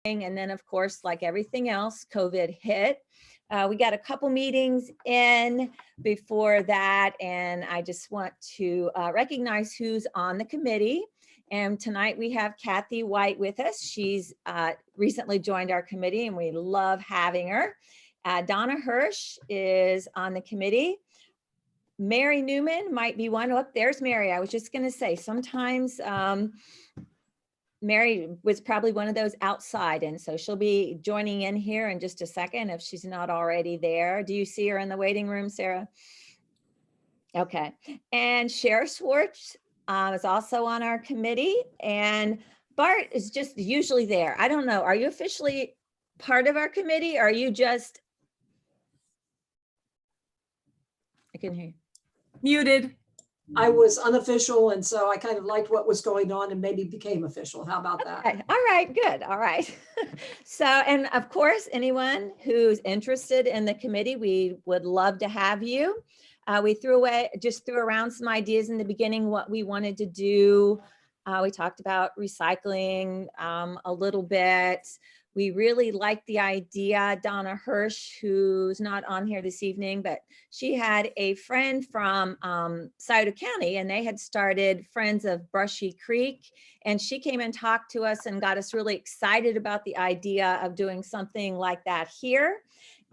And then, of course, like everything else, COVID hit. We got a couple meetings in before that, and I just want to recognize who's on the committee. And tonight we have Kathy White with us. She's recently joined our committee, and we love having her. Donna Hirsch is on the committee. Mary Newman might be one. Oh, there's Mary. I was just going to say, sometimes Mary was probably one of those outside, and so she'll be joining in here in just a second if she's not already there. Do you see her in the waiting room, Sarah? Okay. And Sheriff Schwartz is also on our committee, and Bart is just usually there. I don't know. Are you officially part of our committee, or are you just? I can hear you. Muted. I was unofficial, and so I kind of liked what was going on and maybe became official. How about that? Okay. All right, good. All right. So, and of course, anyone who's interested in the committee, we would love to have you. We threw around some ideas in the beginning, what we wanted to do. We talked about recycling a little bit. We really liked the idea. Donna Hirsch, who's not on here this evening, but she had a friend from Scioto County, and they had started Friends of Brushy Creek. And she came and talked to us and got us really excited about the idea of doing something like that here.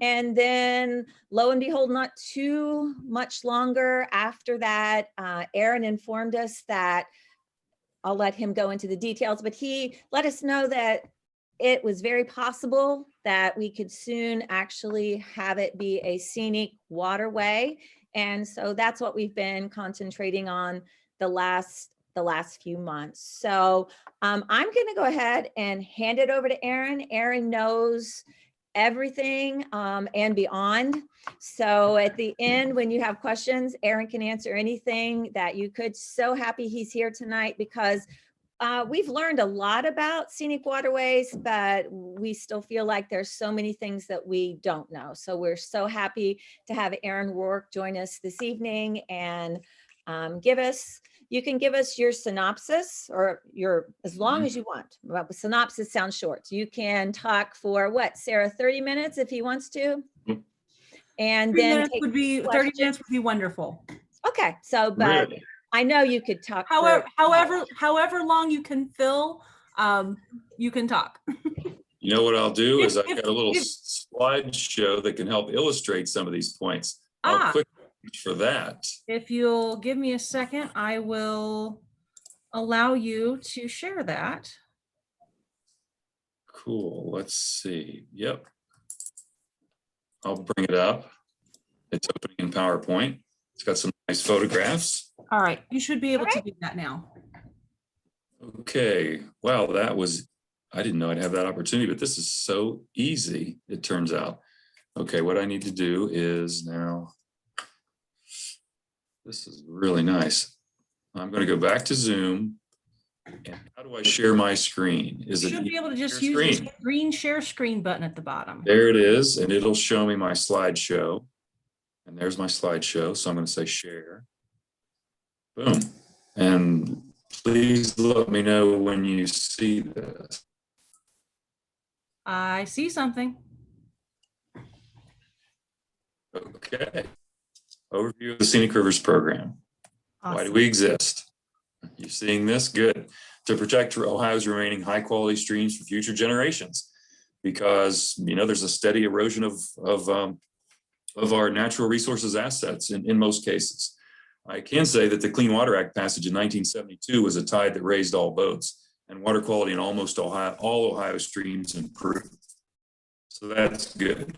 And then lo and behold, not too much longer after that, Aaron informed us that, I'll let him go into the details, but he let us know that it was very possible that we could soon actually have it be a scenic waterway. And so that's what we've been concentrating on the last few months. So I'm going to go ahead and hand it over to Aaron. Aaron knows everything and beyond. So at the end, when you have questions, Aaron can answer anything that you could. So happy he's here tonight, because we've learned a lot about scenic waterways, but we still feel like there's so many things that we don't know. So we're so happy to have Aaron Rourke join us this evening and you can give us your synopsis, or as long as you want. Well, synopsis sounds short. You can talk for what, Sarah, 30 minutes if he wants to? And then 30 minutes would be wonderful. Okay, so, but really? I know you could talk. However long you can fill, you can talk. You know what I'll do is I've got a little slideshow that can help illustrate some of these points. I'll click for that. If you'll give me a second, I will allow you to share that. Cool. Let's see. Yep. I'll bring it up. It's opening in PowerPoint. It's got some nice photographs. All right. You should be able to do that now. Okay. Wow, I didn't know I'd have that opportunity, but this is so easy, it turns out. Okay, what I need to do is now, this is really nice. I'm going to go back to Zoom. And how do I share my screen? You should be able to just use the green share screen button at the bottom. There it is, and it'll show me my slideshow. And there's my slideshow. So I'm going to say share. Boom. And please let me know when you see this. I see something. Okay. Overview of the Scenic Rivers program. Awesome. Why do we exist? You seeing this? Good. To protect Ohio's remaining high quality streams for future generations, because there's a steady erosion of our natural resources assets in most cases. I can say that the Clean Water Act passage in 1972 was a tide that raised all boats, and water quality in almost all Ohio streams improved. So that's good.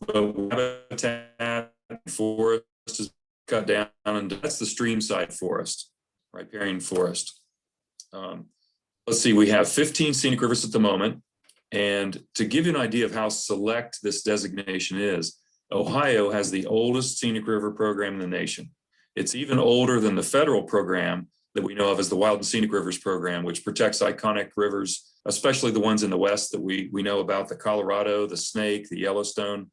But habitat forest is cut down, and that's the stream side forest, riparian forest. Let's see, we have 15 scenic rivers at the moment. And to give you an idea of how select this designation is, Ohio has the oldest scenic river program in the nation. It's even older than the federal program that we know of as the Wild and Scenic Rivers program, which protects iconic rivers, especially the ones in the West that we know about, the Colorado, the Snake, the Yellowstone.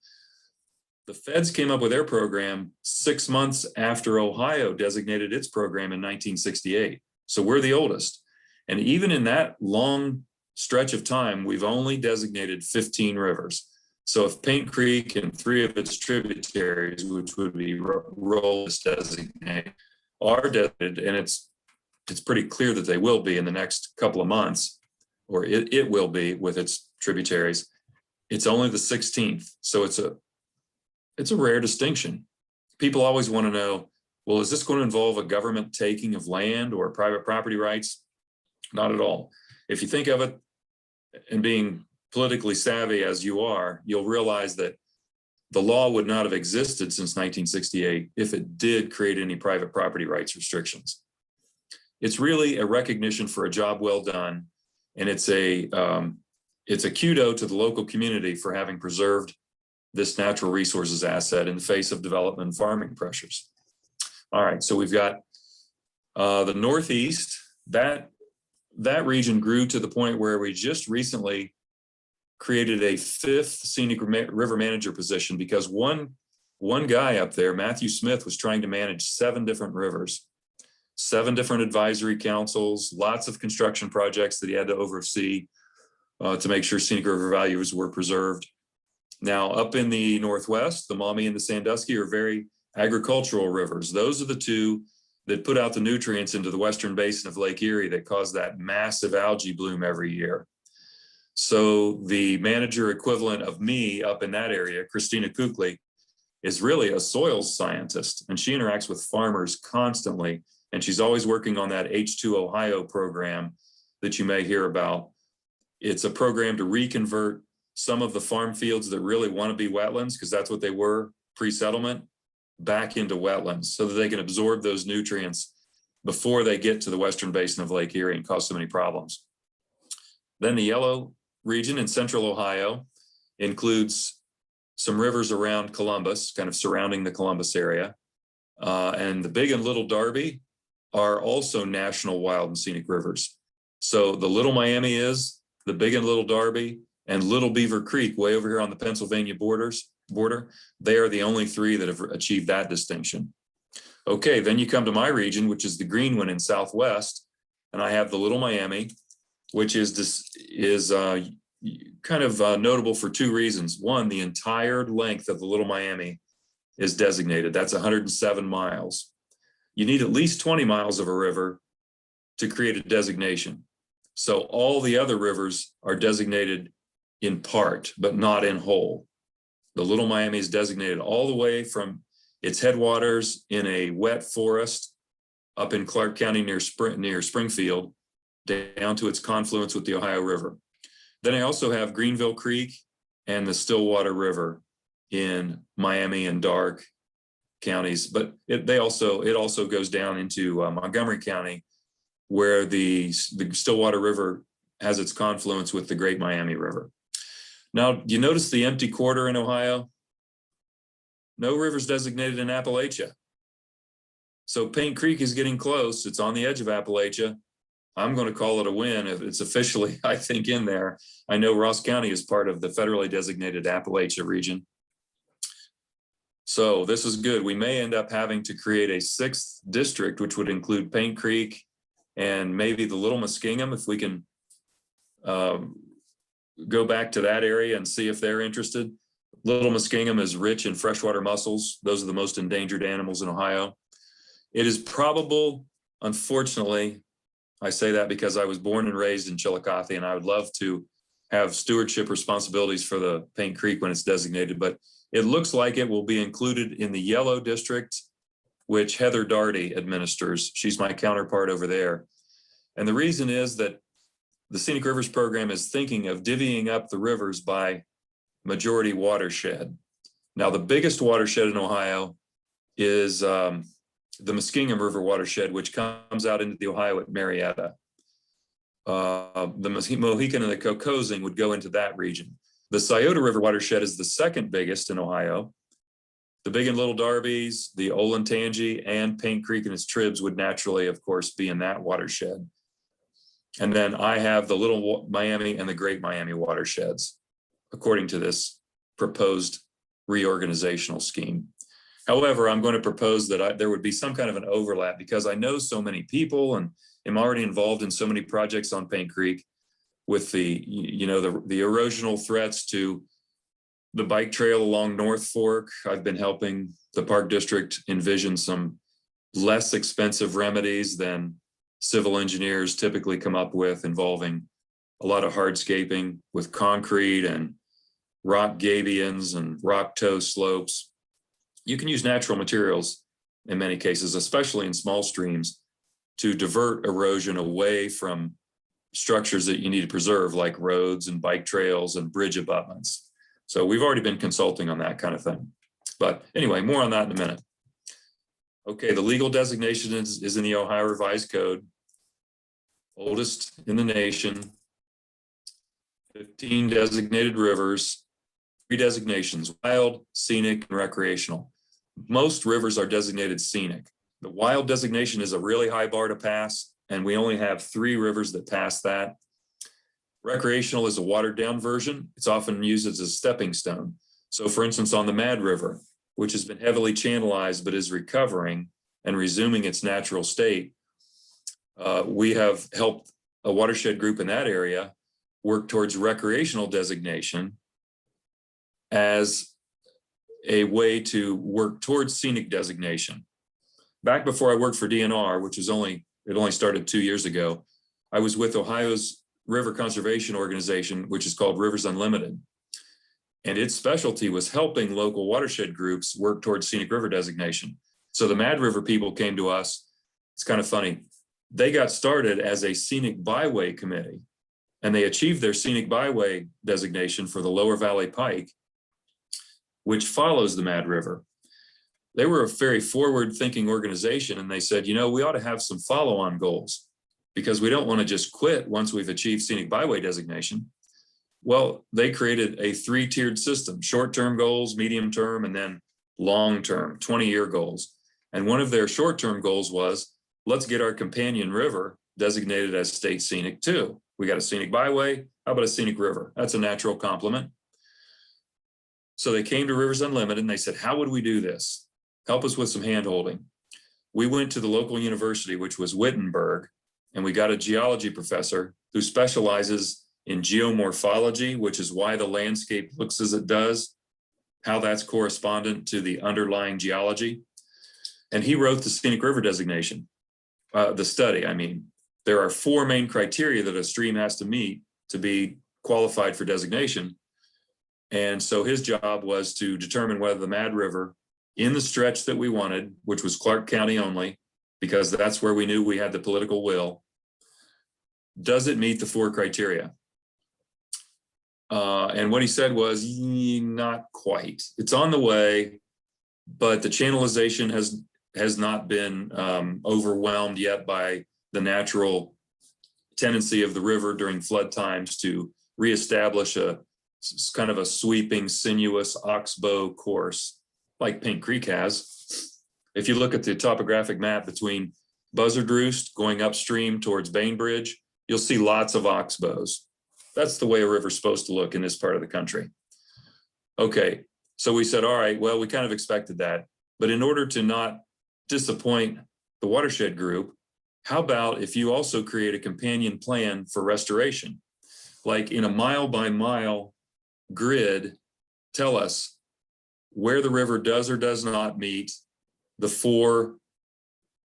The feds came up with their program 6 months after Ohio designated its program in 1968. So we're the oldest. And even in that long stretch of time, we've only designated 15 rivers. So if Paint Creek and 3 of its tributaries, which would be Rourke designated, are designated, and it's pretty clear that they will be in the next couple of months, or it will be with its tributaries, it's only the 16th. So it's a rare distinction. People always want to know, well, is this going to involve a government taking of land or private property rights? Not at all. If you think of it, and being politically savvy as you are, you'll realize that the law would not have existed since 1968 if it did create any private property rights restrictions. It's really a recognition for a job well done, and it's a kudo to the local community for having preserved this natural resources asset in the face of development and farming pressures. All right, so we've got the Northeast. That region grew to the point where we just recently created a 5th Scenic River manager position because one guy up there, Matthew Smith, was trying to manage 7 different rivers, 7 different advisory councils, lots of construction projects that he had to oversee to make sure scenic river values were preserved. Now, up in the Northwest, the Maumee and the Sandusky are very agricultural rivers. Those are the 2 that put out the nutrients into the western basin of Lake Erie that cause that massive algae bloom every year. So the manager equivalent of me up in that area, Christina Kukley, is really a soils scientist, and she interacts with farmers constantly. And she's always working on that H2 Ohio program that you may hear about. It's a program to reconvert some of the farm fields that really want to be wetlands, because that's what they were pre-settlement, back into wetlands so that they can absorb those nutrients before they get to the western basin of Lake Erie and cause so many problems. Then the yellow region in central Ohio includes some rivers around Columbus, kind of surrounding the Columbus area. And the Big and Little Darby are also national wild and scenic rivers. So the Little Miami is, the Big and Little Darby, and Little Beaver Creek, way over here on the Pennsylvania border, they are the only 3 that have achieved that distinction. Okay, then you come to my region, which is the green one in Southwest, and I have the Little Miami, which is kind of notable for 2 reasons. One, the entire length of the Little Miami is designated. That's 107 miles. You need at least 20 miles of a river to create a designation. So all the other rivers are designated in part, but not in whole. The Little Miami is designated all the way from its headwaters in a wet forest up in Clark County near Springfield down to its confluence with the Ohio River. Then I also have Greenville Creek and the Stillwater River in Miami and Darke counties, but it also goes down into Montgomery County, where the Stillwater River has its confluence with the Great Miami River. Now, you notice the empty quarter in Ohio? No rivers designated in Appalachia. So Paint Creek is getting close. It's on the edge of Appalachia. I'm going to call it a win if it's officially, I think, in there. I know Ross County is part of the federally designated Appalachia region. So this is good. We may end up having to create a 6th district, which would include Paint Creek and maybe the Little Muskingum, if we can go back to that area and see if they're interested. Little Muskingum is rich in freshwater mussels. Those are the most endangered animals in Ohio. It is probable, unfortunately, I say that because I was born and raised in Chillicothe, and I would love to have stewardship responsibilities for the Paint Creek when it's designated, but it looks like it will be included in the yellow district, which Heather Daugherty administers. She's my counterpart over there. And the reason is that the Scenic Rivers program is thinking of divvying up the rivers by majority watershed. Now, the biggest watershed in Ohio is the Muskingum River watershed, which comes out into the Ohio at Marietta. The Mohican and the Cocosing would go into that region. The Scioto River watershed is the 2nd biggest in Ohio. The Big and Little Darbys, the Olentangy, and Paint Creek and its tribs would naturally, of course, be in that watershed. And then I have the Little Miami and the Great Miami watersheds, according to this proposed reorganizational scheme. However, I'm going to propose that there would be some kind of an overlap, because I know so many people and am already involved in so many projects on Paint Creek. with the, the erosional threats to the bike trail along North Fork. I've been helping the Park District envision some less expensive remedies than civil engineers typically come up with, involving a lot of hardscaping with concrete and rock gabions and rock toe slopes. You can use natural materials in many cases, especially in small streams, to divert erosion away from structures that you need to preserve, like roads and bike trails and bridge abutments. So we've already been consulting on that kind of thing. But anyway, more on that in a minute. Okay, the legal designation is in the Ohio Revised Code, oldest in the nation, 15 designated rivers, 3 designations: wild, scenic, and recreational. Most rivers are designated scenic. The wild designation is a really high bar to pass, and we only have 3 rivers that pass that. Recreational is a watered down version. It's often used as a stepping stone. So for instance, on the Mad River, which has been heavily channelized but is recovering and resuming its natural state, we have helped a watershed group in that area work towards recreational designation as a way to work towards scenic designation. Back before I worked for DNR, which it only started 2 years ago, I was with Ohio's river conservation organization, which is called Rivers Unlimited. And its specialty was helping local watershed groups work towards scenic river designation. So the Mad River people came to us. It's kind of funny. They got started as a scenic byway committee, and they achieved their scenic byway designation for the Lower Valley Pike, which follows the Mad River. They were a very forward-thinking organization, and they said, we ought to have some follow-on goals, because we don't want to just quit once we've achieved scenic byway designation. Well, they created a 3-tiered system: short-term goals, medium-term, and then long-term, 20-year goals. And one of their short-term goals was, let's get our companion river designated as state scenic too. We got a scenic byway. How about a scenic river? That's a natural complement. So they came to Rivers Unlimited and they said, how would we do this? Help us with some hand-holding. We went to the local university, which was Wittenberg, and we got a geology professor who specializes in geomorphology, which is why the landscape looks as it does, how that's correspondent to the underlying geology. And he wrote the scenic river designation, the study, I mean. There are 4 main criteria that a stream has to meet to be qualified for designation. And so his job was to determine whether the Mad River, in the stretch that we wanted, which was Clark County only, because that's where we knew we had the political will, does it meet the 4 criteria? And what he said was, not quite. It's on the way, but the channelization has not been overwhelmed yet by the natural tendency of the river during flood times to reestablish a kind of a sweeping, sinuous oxbow course like Pink Creek has. If you look at the topographic map between Buzzard Roost going upstream towards Bainbridge, you'll see lots of oxbows. That's the way a river's supposed to look in this part of the country. Okay, so we said, all right, well, we kind of expected that. But in order to not disappoint the watershed group, how about if you also create a companion plan for restoration? Like in a mile-by-mile grid, tell us where the river does or does not meet the 4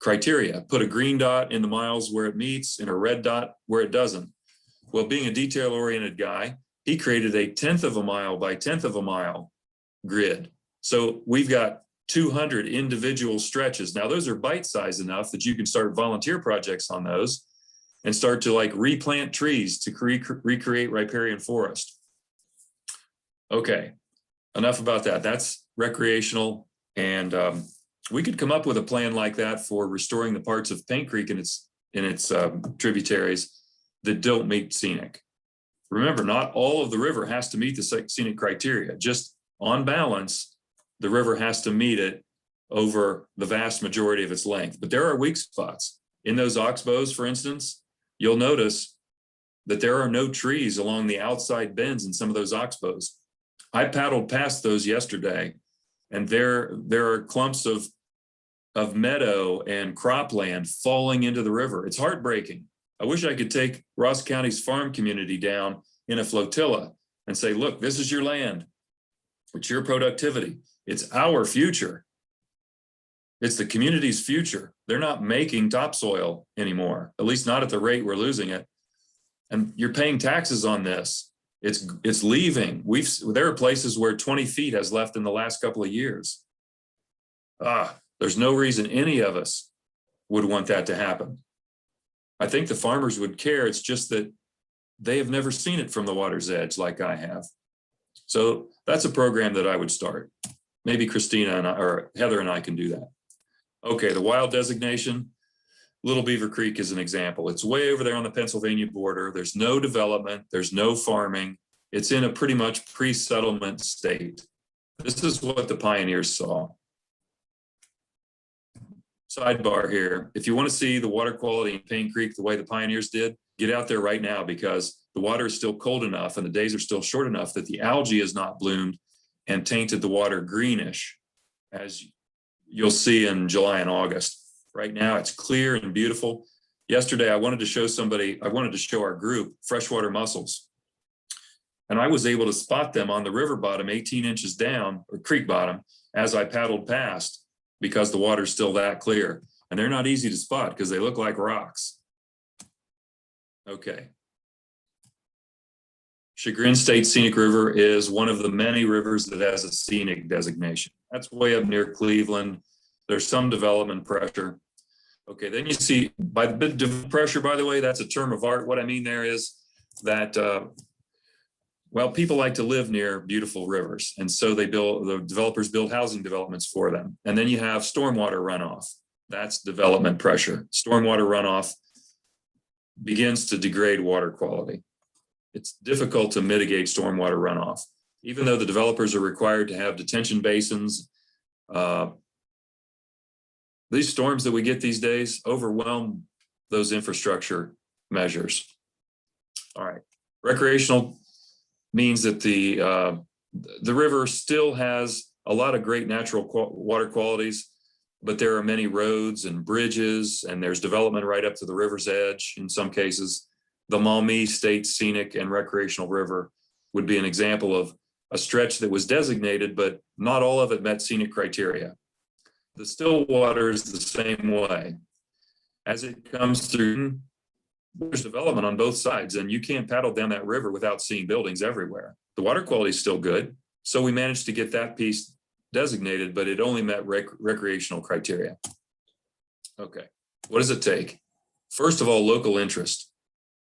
criteria. Put a green dot in the miles where it meets and a red dot where it doesn't. Well, being a detail-oriented guy, he created a 1/10 of a mile by 1/10 of a mile grid. So we've got 200 individual stretches. Now, those are bite-sized enough that you can start volunteer projects on those and start to like replant trees to recreate riparian forest. Okay, enough about that. That's recreational. And we could come up with a plan like that for restoring the parts of Paint Creek and its tributaries that don't meet scenic. Remember, not all of the river has to meet the scenic criteria. Just on balance, the river has to meet it over the vast majority of its length. But there are weak spots. In those oxbows, for instance, you'll notice that there are no trees along the outside bends in some of those oxbows. I paddled past those yesterday, and there are clumps of meadow and cropland falling into the river. It's heartbreaking. I wish I could take Ross County's farm community down in a flotilla and say, look, this is your land. It's your productivity. It's our future. It's the community's future. They're not making topsoil anymore, at least not at the rate we're losing it. And you're paying taxes on this. It's leaving. There are places where 20 feet has left in the last couple of years. There's no reason any of us would want that to happen. I think the farmers would care. It's just that they have never seen it from the water's edge like I have. So that's a program that I would start. Maybe Christina or Heather and I can do that. Okay, the wild designation, Little Beaver Creek is an example. It's way over there on the Pennsylvania border. There's no development, there's no farming. It's in a pretty much pre-settlement state. This is what the pioneers saw. Sidebar here, if you want to see the water quality in Paint Creek the way the pioneers did, get out there right now, because the water is still cold enough and the days are still short enough that the algae has not bloomed and tainted the water greenish, as you'll see in July and August. Right now it's clear and beautiful. Yesterday I wanted to show our group freshwater mussels. And I was able to spot them on the river bottom 18 inches down, or creek bottom, as I paddled past, because the water's still that clear. And they're not easy to spot because they look like rocks. Okay. Chagrin State Scenic River is one of the many rivers that has a scenic designation. That's way up near Cleveland. There's some development pressure. Okay, then you see, by the pressure, by the way, that's a term of art. What I mean there is that, well, people like to live near beautiful rivers. And so the developers build housing developments for them. And then you have stormwater runoff. That's development pressure. Stormwater runoff begins to degrade water quality. It's difficult to mitigate stormwater runoff, even though the developers are required to have detention basins. These storms that we get these days overwhelm those infrastructure measures. All right, recreational means that the river still has a lot of great natural water qualities, but there are many roads and bridges, and there's development right up to the river's edge in some cases. The Maumee State Scenic and Recreational River would be an example of a stretch that was designated, but not all of it met scenic criteria. The still water is the same way. As it comes through, there's development on both sides, and you can't paddle down that river without seeing buildings everywhere. The water quality is still good, so we managed to get that piece designated, but it only met recreational criteria. Okay, what does it take? First of all, local interest.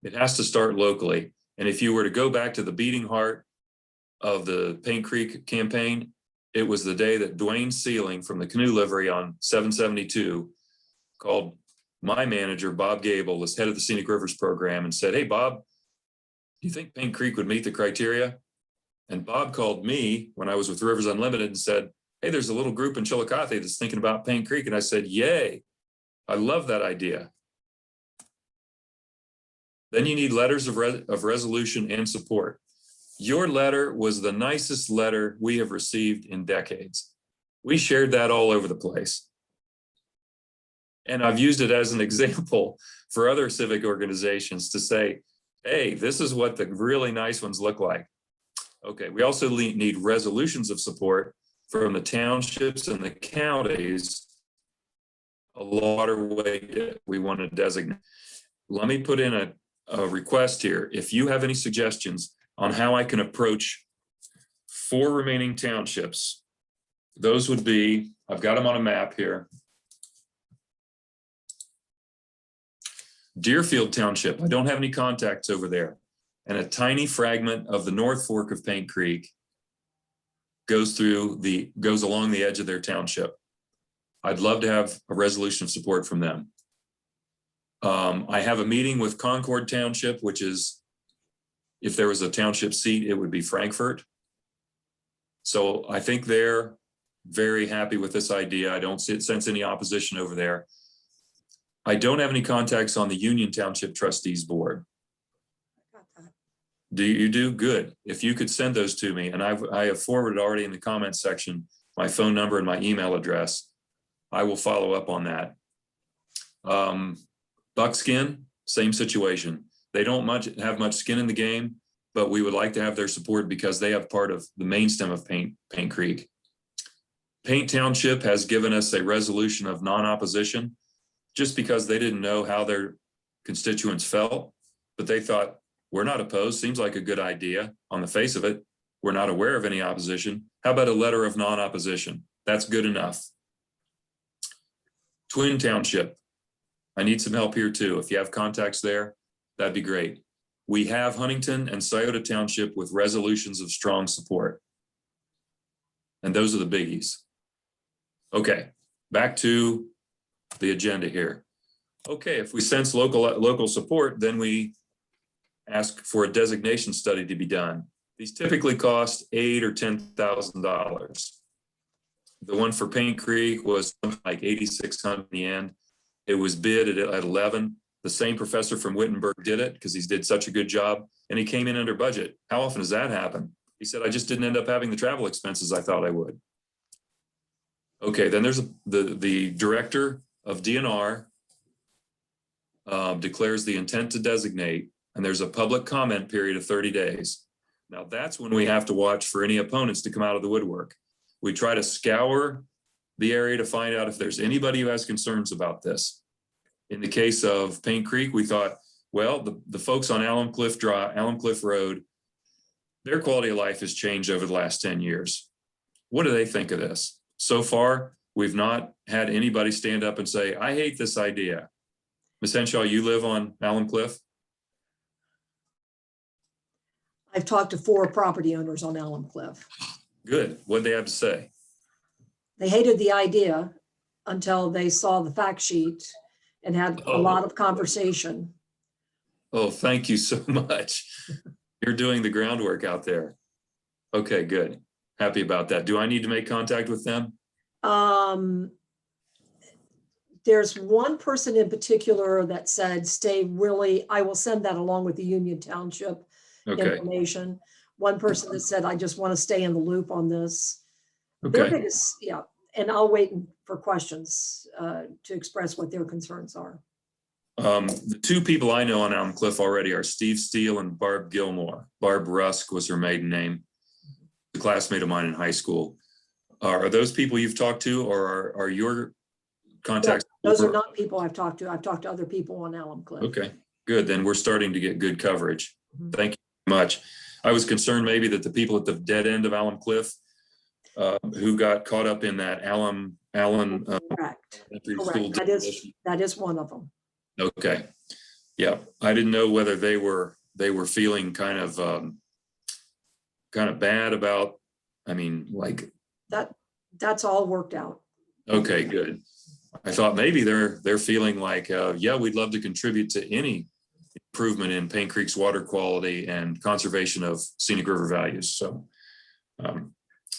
It has to start locally. And if you were to go back to the beating heart of the Paint Creek campaign, it was the day that Dwayne Sealing from the Canoe Livery on 772 called my manager, Bob Gable, as head of the Scenic Rivers program, and said, hey, Bob, do you think Paint Creek would meet the criteria? And Bob called me when I was with Rivers Unlimited and said, hey, there's a little group in Chillicothe that's thinking about Paint Creek. And I said, yay, I love that idea. Then you need letters of resolution and support. Your letter was the nicest letter we have received in decades. We shared that all over the place. And I've used it as an example for other civic organizations to say, hey, this is what the really nice ones look like. Okay, we also need resolutions of support from the townships and the counties, a waterway we want to designate. Let me put in a request here. If you have any suggestions on how I can approach 4 remaining townships, those would be, I've got them on a map here. Deerfield Township, I don't have any contacts over there. And a tiny fragment of the North Fork of Paint Creek goes along the edge of their township. I'd love to have a resolution of support from them. I have a meeting with Concord Township, which is, if there was a township seat, it would be Frankfurt. So I think they're very happy with this idea. I don't sense any opposition over there. I don't have any contacts on the Union Township Trustees Board. Do you do? Good. If you could send those to me, and I have forwarded already in the comments section my phone number and my email address. I will follow up on that. Buckskin, same situation. They don't have much skin in the game, but we would like to have their support because they have part of the main stem of Paint Creek. Paint Township has given us a resolution of non-opposition just because they didn't know how their constituents felt, but they thought, we're not opposed, seems like a good idea on the face of it. We're not aware of any opposition. How about a letter of non-opposition? That's good enough. Twin Township, I need some help here too. If you have contacts there, that'd be great. We have Huntington and Scioto Township with resolutions of strong support. And those are the biggies. Okay, back to the agenda here. Okay, if we sense local support, then we ask for a designation study to be done. These typically cost $8,000 or $10,000. The one for Paint Creek was like $8,600 in the end. It was bid at 11. The same professor from Wittenberg did it because he did such a good job and he came in under budget. How often does that happen? He said, I just didn't end up having the travel expenses I thought I would. Okay, then there's the director of DNR declares the intent to designate, and there's a public comment period of 30 days. Now that's when we have to watch for any opponents to come out of the woodwork. We try to scour the area to find out if there's anybody who has concerns about this. In the case of Paint Creek, we thought, well, the folks on Alum Cliff Road, their quality of life has changed over the last 10 years. What do they think of this? So far, we've not had anybody stand up and say, I hate this idea. Ms. Henshaw, you live on Alum Cliff? I've talked to 4 property owners on Alum Cliff. Good. What'd they have to say? They hated the idea until they saw the fact sheet and had a lot of conversation. Oh, thank you so much. You're doing the groundwork out there. Okay, good. Happy about that. Do I need to make contact with them? There's one person in particular that said, I will send that along with the Union Township Okay, information. One person that said, I just want to stay in the loop on this. Their okay. biggest, yeah, and I'll wait for questions to express what their concerns are. The 2 people I know on Alum Cliff already are Steve Steele and Barb Gilmore. Barb Rusk was her maiden name. A classmate of mine in high school. Are those people you've talked to, or are your contacts? No, those are not people I've talked to. I've talked to other people on Alum Cliff. Okay, good. Then we're starting to get good coverage. Mhm. Thank you very much. I was concerned maybe that the people at the dead end of Alum Cliff who got caught up in that Allen Correct. school. That is one of them. Okay. Yeah, I didn't know whether they were feeling kind of bad about, I mean, like. That's all worked out. Okay, good. I thought maybe they're feeling like, yeah, we'd love to contribute to any improvement in Paint Creek's water quality and conservation of scenic river values. So,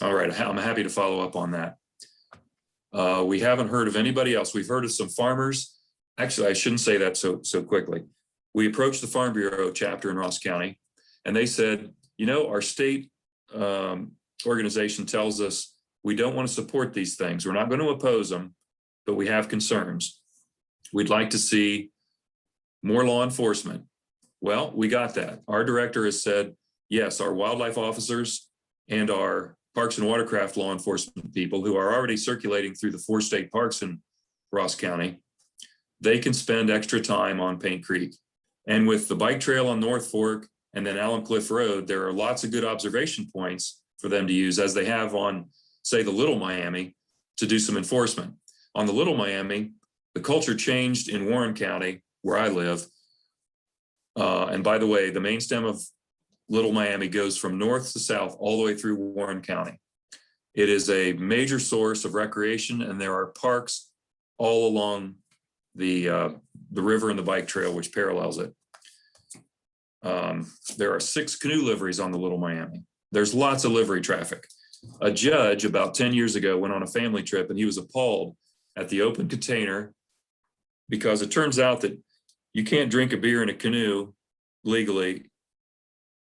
all right, I'm happy to follow up on that. We haven't heard of anybody else. We've heard of some farmers. Actually, I shouldn't say that so quickly. We approached the Farm Bureau chapter in Ross County, and they said, you know, our state organization tells us we don't want to support these things. We're not going to oppose them, but we have concerns. We'd like to see more law enforcement. Well, we got that. Our director has said, yes, our wildlife officers and our parks and watercraft law enforcement people who are already circulating through the 4 state parks in Ross County, they can spend extra time on Paint Creek. And with the bike trail on North Fork and then Alum Cliff Road, there are lots of good observation points for them to use, as they have on, say, the Little Miami, to do some enforcement. On the Little Miami, the culture changed in Warren County, where I live. And by the way, the main stem of Little Miami goes from north to south all the way through Warren County. It is a major source of recreation, and there are parks all along the river and the bike trail, which parallels it. There are 6 canoe liveries on the Little Miami. There's lots of livery traffic. A judge about 10 years ago went on a family trip, and he was appalled at the open container, because it turns out that you can't drink a beer in a canoe legally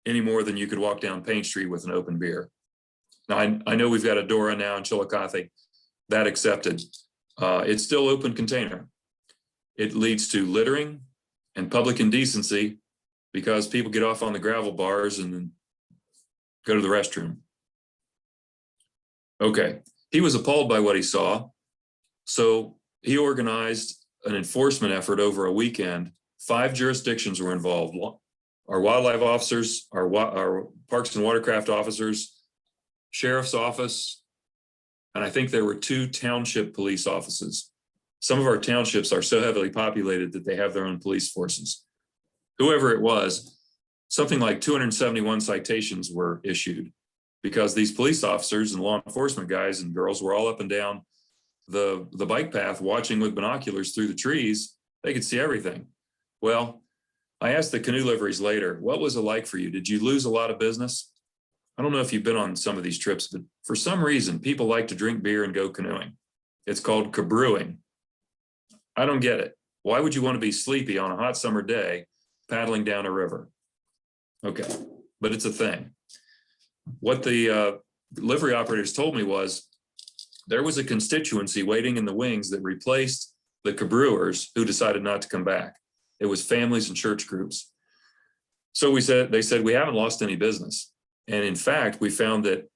any more than you could walk down Paint Street with an open beer. Now, I know we've got a Dora now in Chillicothe, that accepted. It's still open container. It leads to littering. and public indecency because people get off on the gravel bars and then go to the restroom. Okay, he was appalled by what he saw. So he organized an enforcement effort over a weekend. 5 jurisdictions were involved. Our wildlife officers, our parks and watercraft officers, sheriff's office, and I think there were 2 township police offices. Some of our townships are so heavily populated that they have their own police forces. Whoever it was, something like 271 citations were issued because these police officers and law enforcement guys and girls were all up and down the bike path watching with binoculars through the trees. They could see everything. Well, I asked the canoe liveries later, what was it like for you? Did you lose a lot of business? I don't know if you've been on some of these trips, but for some reason, people like to drink beer and go canoeing. It's called cabrewing. I don't get it. Why would you want to be sleepy on a hot summer day paddling down a river? Okay, but it's a thing. What the livery operators told me was there was a constituency waiting in the wings that replaced the cabrewers who decided not to come back. It was families and church groups. So they said, we haven't lost any business. And in fact, we found that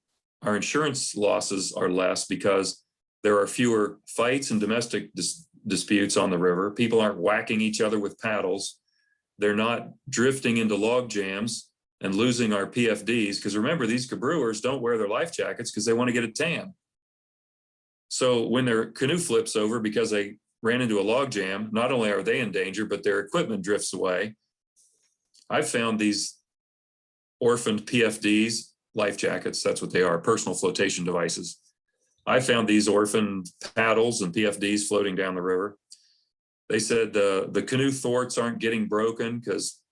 our insurance losses are less because there are fewer fights and domestic disputes on the river. People aren't whacking each other with paddles. They're not drifting into log jams and losing our PFDs. Because remember, these cabrewers don't wear their life jackets because they want to get a tan. So when their canoe flips over because they ran into a log jam, not only are they in danger, but their equipment drifts away. I've found these orphaned PFDs, life jackets, that's what they are, personal flotation devices. I found these orphaned paddles and PFDs floating down the river. They said the canoe thwarts aren't getting broken because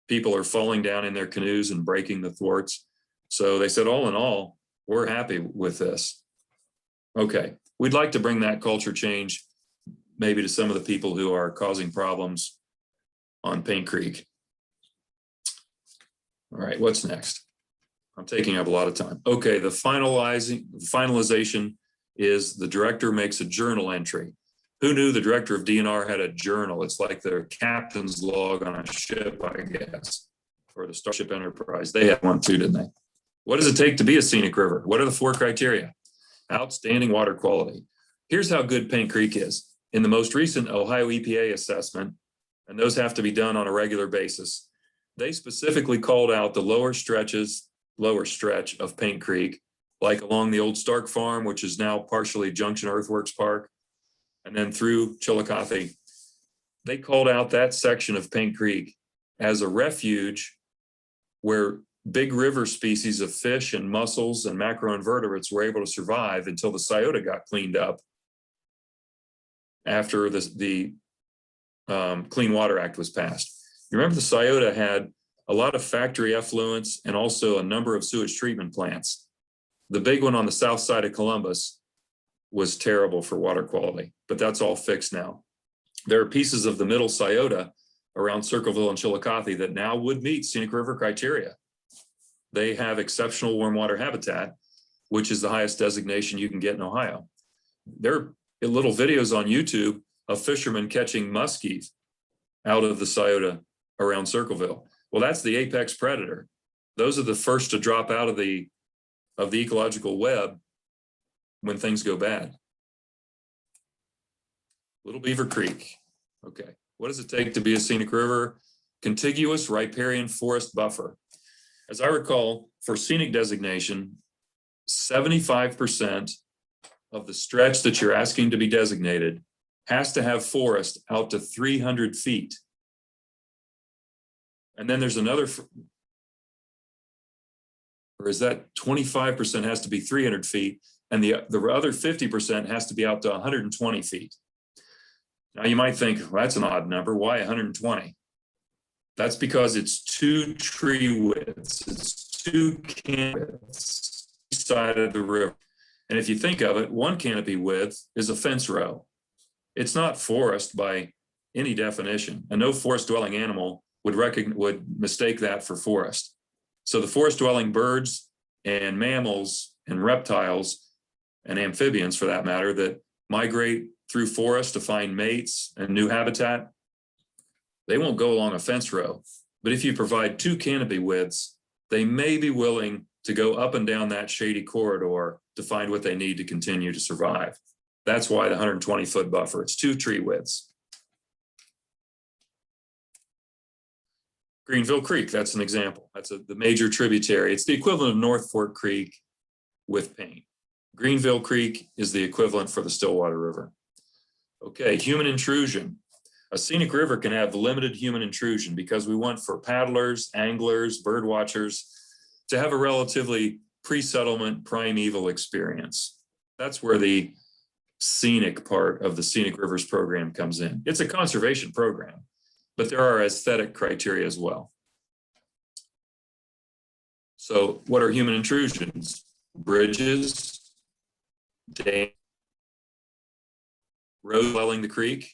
people are falling down in their canoes and breaking the thwarts. So they said, all in all, we're happy with this. Okay, we'd like to bring that culture change maybe to some of the people who are causing problems on Paint Creek. All right, what's next? I'm taking up a lot of time. Okay, the finalization is the director makes a journal entry. Who knew the director of DNR had a journal? It's like their captain's log on a ship, I guess, or the Starship Enterprise. They had one too, didn't they? What does it take to be a scenic river? What are the 4 criteria? Outstanding water quality. Here's how good Paint Creek is. In the most recent Ohio EPA assessment, and those have to be done on a regular basis, they specifically called out the lower stretch of Paint Creek, like along the old Stark Farm, which is now partially Junction Earthworks Park, and then through Chillicothe. They called out that section of Paint Creek as a refuge where big river species of fish and mussels and macroinvertebrates were able to survive until the Scioto got cleaned up after the Clean Water Act was passed. You remember the Scioto had a lot of factory effluents and also a number of sewage treatment plants. The big one on the south side of Columbus was terrible for water quality, but that's all fixed now. There are pieces of the middle Scioto around Circleville and Chillicothe that now would meet Scenic River criteria. They have exceptional warm water habitat, which is the highest designation you can get in Ohio. There are little videos on YouTube of fishermen catching muskies out of the Scioto around Circleville. Well, that's the apex predator. Those are the first to drop out of the ecological web when things go bad. Little Beaver Creek. Okay, what does it take to be a scenic river? Contiguous riparian forest buffer. As I recall, for scenic designation, 75% of the stretch that you're asking to be designated has to have forest out to 300 feet. And then there's another, or is that 25% has to be 300 feet and the other 50% has to be out to 120 feet. Now you might think, well, that's an odd number. Why 120? That's because it's 2 tree widths. It's 2 canopy widths each side of the river. And if you think of it, 1 canopy width is a fence row. It's not forest by any definition. And no forest dwelling animal would mistake that for forest. So the forest dwelling birds and mammals and reptiles and amphibians, for that matter, that migrate through forest to find mates and new habitat, They won't go along a fence row, but if you provide 2 canopy widths, they may be willing to go up and down that shady corridor to find what they need to continue to survive. That's why the 120-foot buffer, it's 2 tree widths. Greenville Creek, that's an example. That's the major tributary. It's the equivalent of North Fork Creek with paint. Greenville Creek is the equivalent for the Stillwater River. Okay, human intrusion. A scenic river can have limited human intrusion because we want for paddlers, anglers, bird watchers to have a relatively pre-settlement primeval experience. That's where the scenic part of the Scenic Rivers program comes in. It's a conservation program, but there are aesthetic criteria as well. So what are human intrusions? Bridges, dams, road dwelling the creek.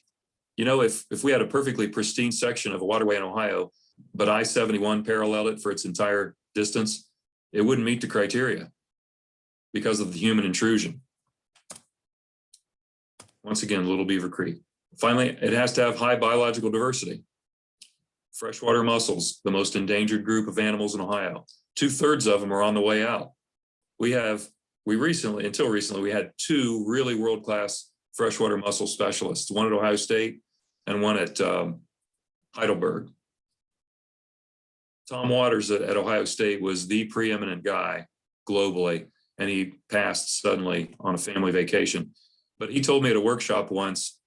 You know, if we had a perfectly pristine section of a waterway in Ohio, but I-71 paralleled it for its entire distance, it wouldn't meet the criteria because of the human intrusion. Once again, Little Beaver Creek. Finally, it has to have high biological diversity. Freshwater mussels, the most endangered group of animals in Ohio. 2/3 of them are on the way out. Until recently, we had 2 really world-class freshwater mussel specialists, one at Ohio State and one at Heidelberg. Tom Waters at Ohio State was the preeminent guy globally, and he passed suddenly on a family vacation. But he told me at a workshop once,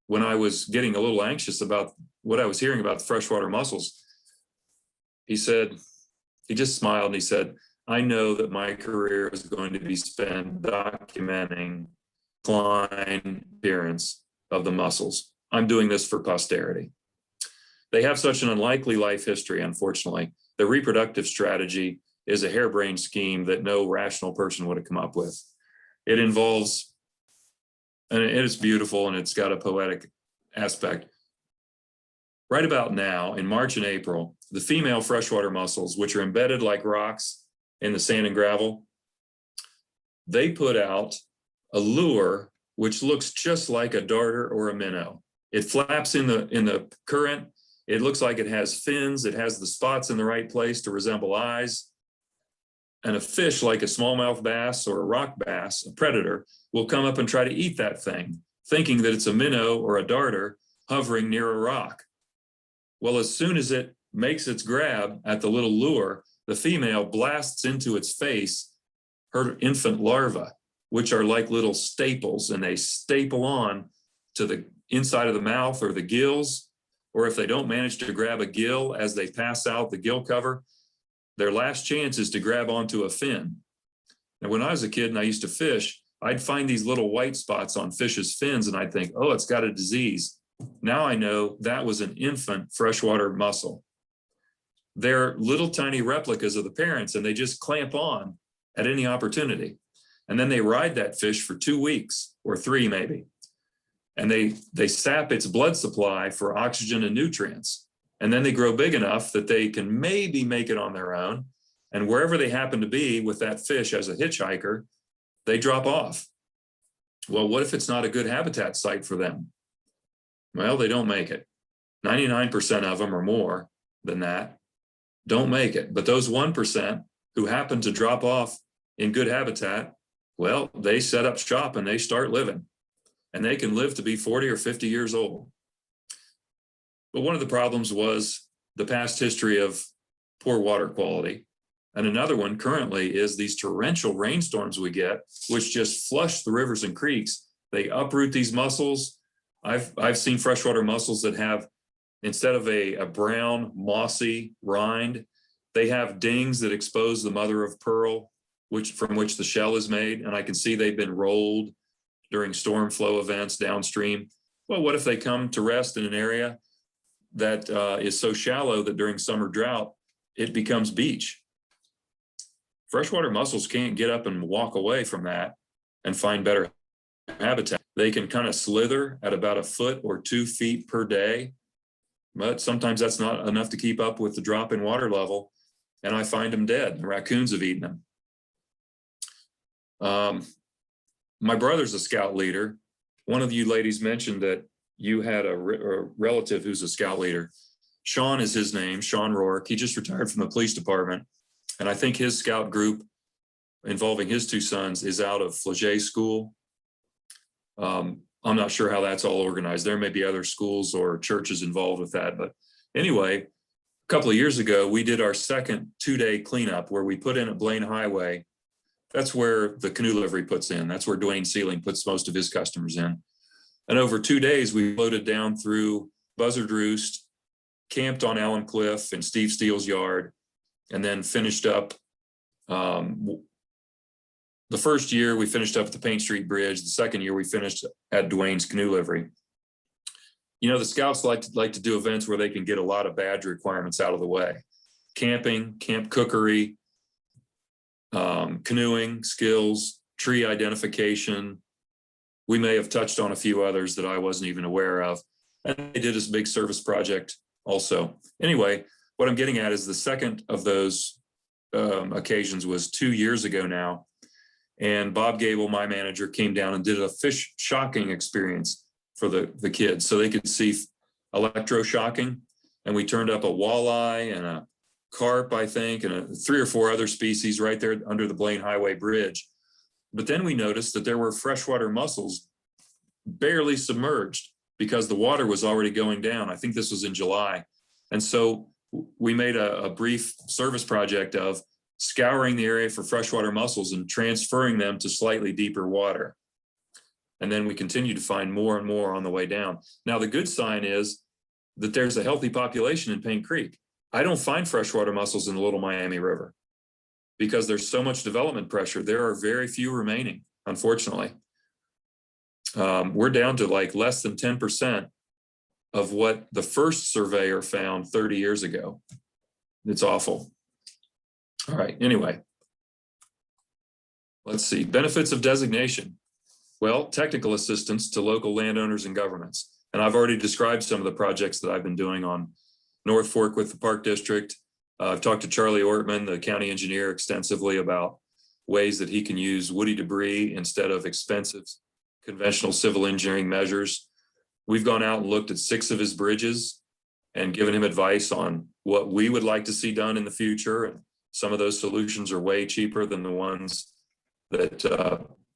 when I was getting a little anxious about what I was hearing about the freshwater mussels, he said, he just smiled and he said, I know that my career is going to be spent documenting decline appearance of the mussels. I'm doing this for posterity. They have such an unlikely life history, unfortunately. The reproductive strategy is a harebrained scheme that no rational person would have come up with. It involves, and it is beautiful and it's got a poetic aspect. Right about now, in March and April, the female freshwater mussels, which are embedded like rocks in the sand and gravel, they put out a lure which looks just like a darter or a minnow. It flaps in the current. It looks like it has fins. It has the spots in the right place to resemble eyes. And a fish like a smallmouth bass or a rock bass, a predator, will come up and try to eat that thing, thinking that it's a minnow or a darter hovering near a rock. Well, as soon as it makes its grab at the little lure, the female blasts into its face her infant larvae, which are like little staples, and they staple on to the inside of the mouth or the gills, or if they don't manage to grab a gill as they pass out the gill cover, their last chance is to grab onto a fin. Now, when I was a kid and I used to fish, I'd find these little white spots on fish's fins and I'd think, oh, it's got a disease. Now I know that was an infant freshwater mussel. They're little tiny replicas of the parents and they just clamp on at any opportunity. And then they ride that fish for 2 weeks or 3 maybe. And they sap its blood supply for oxygen and nutrients. And then they grow big enough that they can maybe make it on their own. And wherever they happen to be with that fish as a hitchhiker, they drop off. Well, what if it's not a good habitat site for them? Well, they don't make it. 99% of them or more than that don't make it. But those 1% who happen to drop off in good habitat, well, they set up shop and they start living. And they can live to be 40 or 50 years old. But one of the problems was the past history of poor water quality. And another one currently is these torrential rainstorms we get, which just flush the rivers and creeks. They uproot these mussels. I've seen freshwater mussels that have, instead of a brown mossy rind, they have dings that expose the mother of pearl, from which the shell is made. And I can see they've been rolled during storm flow events downstream. Well, what if they come to rest in an area that is so shallow that during summer drought, it becomes beach? Freshwater mussels can't get up and walk away from that and find better habitat. They can kind of slither at about 1 foot or 2 feet per day, but sometimes that's not enough to keep up with the drop in water level. And I find them dead. The raccoons have eaten them. My brother's a scout leader. One of you ladies mentioned that you had a relative who's a scout leader. Sean is his name, Sean Rourke. He just retired from the police department. And I think his scout group involving his two sons is out of Flagey School. I'm not sure how that's all organized. There may be other schools or churches involved with that. But anyway, a couple of years ago, we did our second 2-day cleanup where we put in at Blaine Highway. That's where the canoe livery puts in. That's where Dwayne Sealing puts most of his customers in. And over 2 days, we floated down through Buzzard Roost, camped on Allen Cliff and Steve Steele's yard, and then finished up. The first year we finished up at the Paint Street Bridge. The second year we finished at Dwayne's canoe livery. You know, the scouts like to do events where they can get a lot of badge requirements out of the way. Camping, camp cookery, canoeing skills, tree identification. We may have touched on a few others that I wasn't even aware of. And they did this big service project also. Anyway, what I'm getting at is the second of those occasions was 2 years ago now. And Bob Gable, my manager, came down and did a fish shocking experience for the kids so they could see electroshocking. And we turned up a walleye and a carp, I think, and 3 or 4 other species right there under the Blaine Highway Bridge. But then we noticed that there were freshwater mussels barely submerged because the water was already going down. I think this was in July. And so we made a brief service project of scouring the area for freshwater mussels and transferring them to slightly deeper water. And then we continue to find more and more on the way down. Now, the good sign is that there's a healthy population in Paint Creek. I don't find freshwater mussels in the Little Miami River because there's so much development pressure. There are very few remaining, unfortunately. We're down to like less than 10% of what the first surveyor found 30 years ago. It's awful. All right, anyway, let's see. Benefits of designation. Well, technical assistance to local landowners and governments. And I've already described some of the projects that I've been doing on North Fork with the Park District. I've talked to Charlie Ortman, the county engineer, extensively about ways that he can use woody debris instead of expensive conventional civil engineering measures. We've gone out and looked at 6 of his bridges and given him advice on what we would like to see done in the future. And some of those solutions are way cheaper than the ones that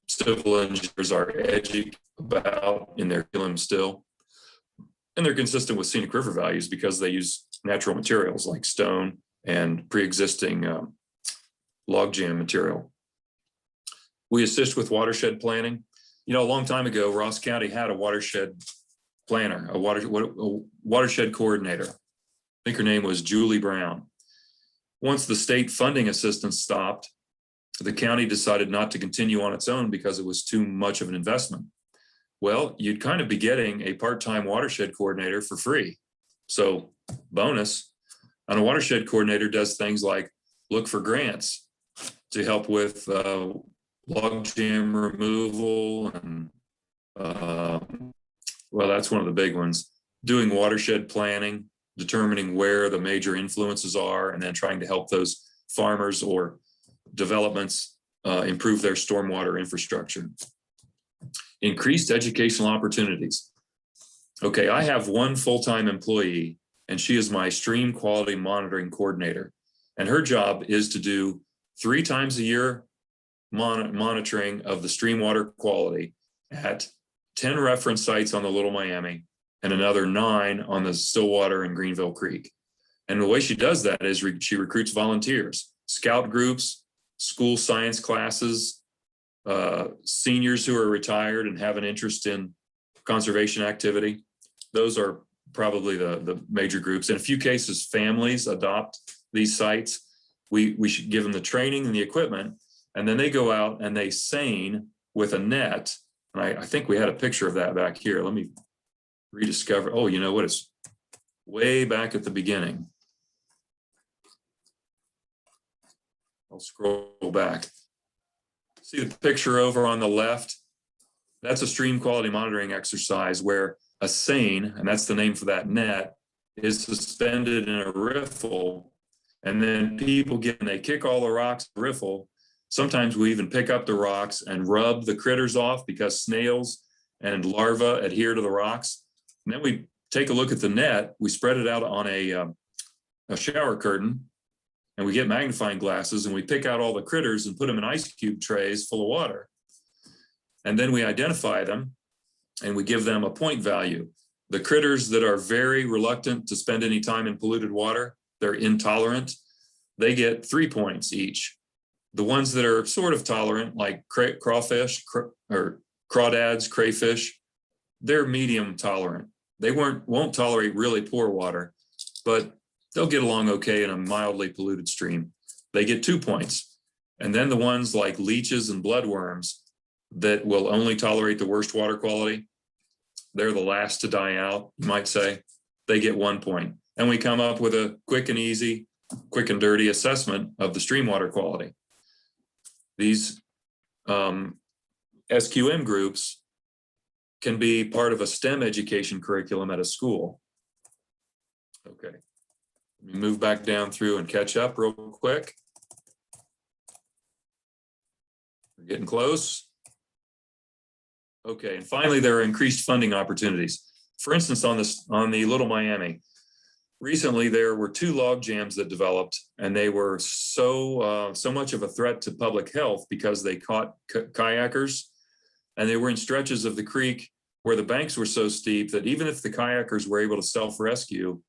civil engineers are edgy about in their curriculum still. And they're consistent with Scenic River values because they use natural materials like stone and pre-existing logjam material. We assist with watershed planning. You know, a long time ago, Ross County had a watershed planner, a watershed coordinator. I think her name was Julie Brown. Once the state funding assistance stopped, the county decided not to continue on its own because it was too much of an investment. Well, you'd kind of be getting a part-time watershed coordinator for free. So bonus. And a watershed coordinator does things like look for grants to help with logjam removal and well, that's one of the big ones. Doing watershed planning, determining where the major influences are, and then trying to help those farmers or developments improve their stormwater infrastructure. Increased educational opportunities. Okay, I have one full-time employee, and she is my stream quality monitoring coordinator. And her job is to do 3 times a year monitoring of the stream water quality at 10 reference sites on the Little Miami and another 9 on the Stillwater and Greenville Creek. And the way she does that is she recruits volunteers, scout groups, school science classes, seniors who are retired and have an interest in conservation activity. Those are probably the major groups. In a few cases, families adopt these sites. We should give them the training and the equipment, and then they go out and they seine with a net. And I think we had a picture of that back here. Let me rediscover. Oh, you know what? It's way back at the beginning. I'll scroll back. See the picture over on the left? That's a stream quality monitoring exercise where a seine, and that's the name for that net, is suspended in a riffle. And then people they kick all the rocks in the riffle. Sometimes we even pick up the rocks and rub the critters off because snails and larvae adhere to the rocks. And then we take a look at the net, we spread it out on a shower curtain, and we get magnifying glasses and we pick out all the critters and put them in ice cube trays full of water. And then we identify them and we give them a point value. The critters that are very reluctant to spend any time in polluted water, they're intolerant, they get 3 points each. The ones that are sort of tolerant, like crawfish or crawdads, crayfish, they're medium tolerant. They won't tolerate really poor water, but they'll get along okay in a mildly polluted stream. They get 2 points. And then the ones like leeches and bloodworms that will only tolerate the worst water quality, they're the last to die out, you might say, they get 1 point. And we come up with a quick and easy, quick and dirty assessment of the stream water quality. These SQM groups can be part of a STEM education curriculum at a school. Okay, let me move back down through and catch up real quick. We're getting close. Okay, and finally, there are increased funding opportunities. For instance, on the Little Miami, recently there were 2 log jams that developed, and they were so much of a threat to public health because they caught kayakers, and they were in stretches of the creek where the banks were so steep that even if the kayakers were able to self-rescue,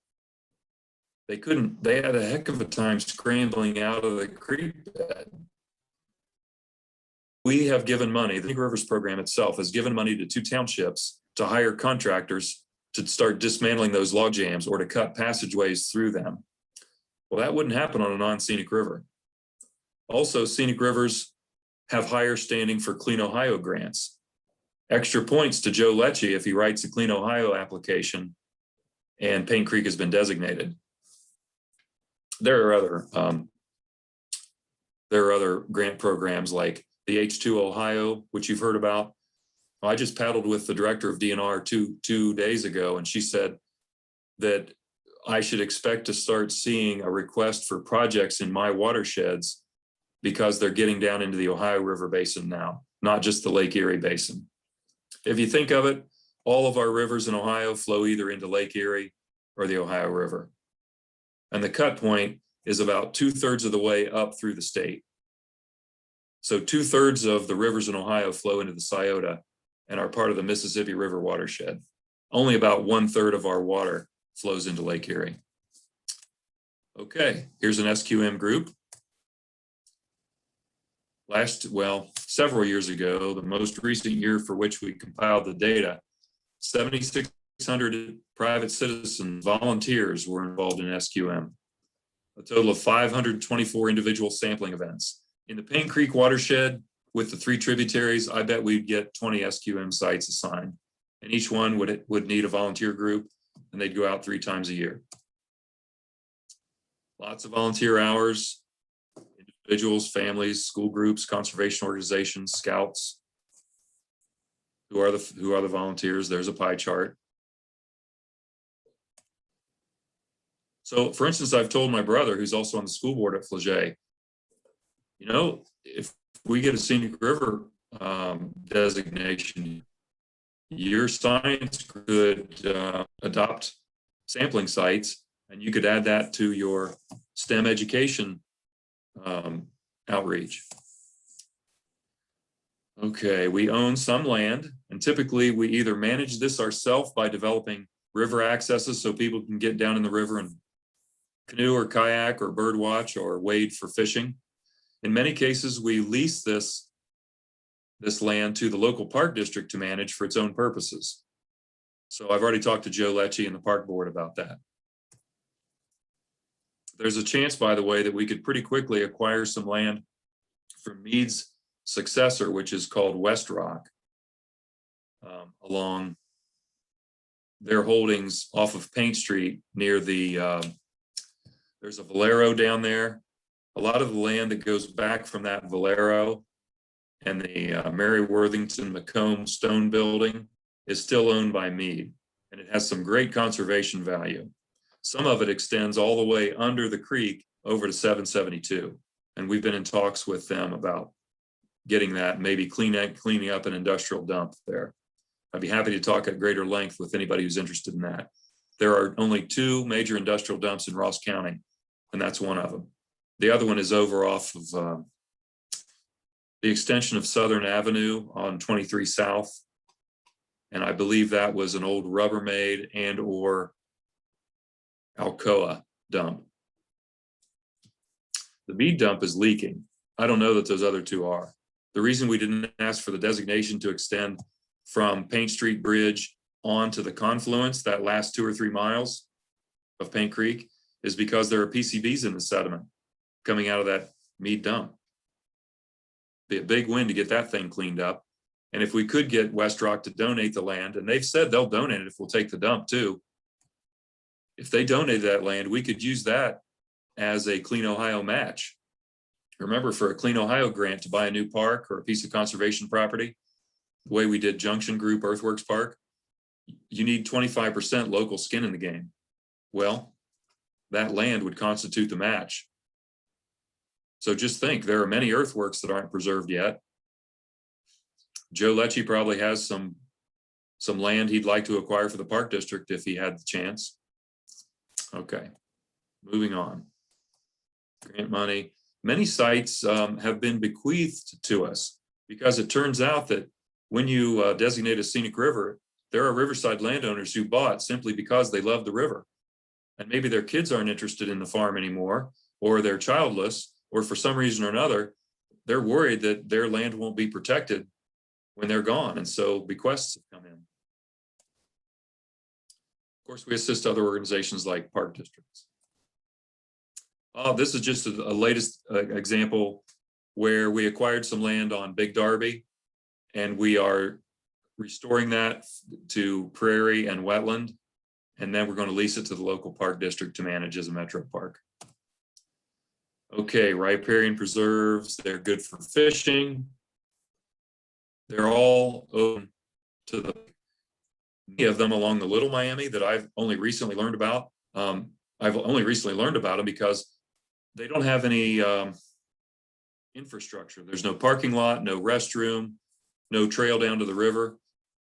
they couldn't. They had a heck of a time scrambling out of the creek bed. We have given money, the Scenic Rivers program itself has given money to 2 townships to hire contractors to start dismantling those log jams or to cut passageways through them. Well, that wouldn't happen on a non-scenic river. Also, scenic rivers have higher standing for Clean Ohio grants. Extra points to Joe Lecce if he writes a Clean Ohio application and Paint Creek has been designated. There are other grant programs like the H2 Ohio, which you've heard about. I just paddled with the director of DNR two days ago, and she said that I should expect to start seeing a request for projects in my watersheds because they're getting down into the Ohio River Basin now, not just the Lake Erie Basin. If you think of it, all of our rivers in Ohio flow either into Lake Erie or the Ohio River. And the cut point is about 2/3 of the way up through the state. So 2/3 of the rivers in Ohio flow into the Scioto and are part of the Mississippi River watershed. Only about 1/3 of our water flows into Lake Erie. Okay, here's an SQM group. Several years ago, the most recent year for which we compiled the data, 7,600 private citizens, volunteers were involved in SQM. A total of 524 individual sampling events. In the Paint Creek watershed with the 3 tributaries, I bet we'd get 20 SQM sites assigned. And each one would need a volunteer group, and they'd go out 3 times a year. Lots of volunteer hours, individuals, families, school groups, conservation organizations, scouts. Who are the volunteers? There's a pie chart. So for instance, I've told my brother, who's also on the school board at Flagey, you know, if we get a scenic river designation, your science could adopt sampling sites, and you could add that to your STEM education outreach. Okay, we own some land, and typically we either manage this ourselves by developing river accesses so people can get down in the river and canoe or kayak or bird watch or wade for fishing. In many cases, we lease this land to the local park district to manage for its own purposes. So I've already talked to Joe Lecce and the park board about that. There's a chance, by the way, that we could pretty quickly acquire some land from Mead's successor, which is called West Rock, along their holdings off of Paint Street near the, there's a Valero down there. A lot of the land that goes back from that Valero and the Mary Worthington Macomb Stone Building is still owned by Mead, and it has some great conservation value. Some of it extends all the way under the creek over to 772, and we've been in talks with them about getting that, maybe cleaning up an industrial dump there. I'd be happy to talk at greater length with anybody who's interested in that. There are only 2 major industrial dumps in Ross County, and that's one of them. The other one is over off of the extension of Southern Avenue on 23 South. And I believe that was an old Rubbermaid and or Alcoa dump. The Mead dump is leaking. I don't know that those other 2 are. The reason we didn't ask for the designation to extend from Paint Street Bridge on to the confluence, that last 2 or 3 miles of Paint Creek, is because there are PCBs in the sediment coming out of that Mead dump. Be a big win to get that thing cleaned up. And if we could get West Rock to donate the land, and they've said they'll donate it if we'll take the dump too. If they donated that land, we could use that as a Clean Ohio match. Remember, for a Clean Ohio grant to buy a new park or a piece of conservation property, the way we did Junction Group Earthworks Park, you need 25% local skin in the game. Well, that land would constitute the match. So just think, there are many earthworks that aren't preserved yet. Joe Lecce probably has some land he'd like to acquire for the park district if he had the chance. Okay, moving on. Grant money. Many sites have been bequeathed to us because it turns out that when you designate a scenic river, there are riverside landowners who bought simply because they love the river. And maybe their kids aren't interested in the farm anymore, or they're childless, or for some reason or another, they're worried that their land won't be protected when they're gone. And so bequests have come in. Of course, we assist other organizations like park districts. This is just a latest example where we acquired some land on Big Darby, and we are restoring that to prairie and wetland. And then we're going to lease it to the local park district to manage as a metro park. Okay, riparian preserves, they're good for fishing. They're all open to many of them along the Little Miami that I've only recently learned about. I've only recently learned about them because they don't have any infrastructure. There's no parking lot, no restroom, no trail down to the river.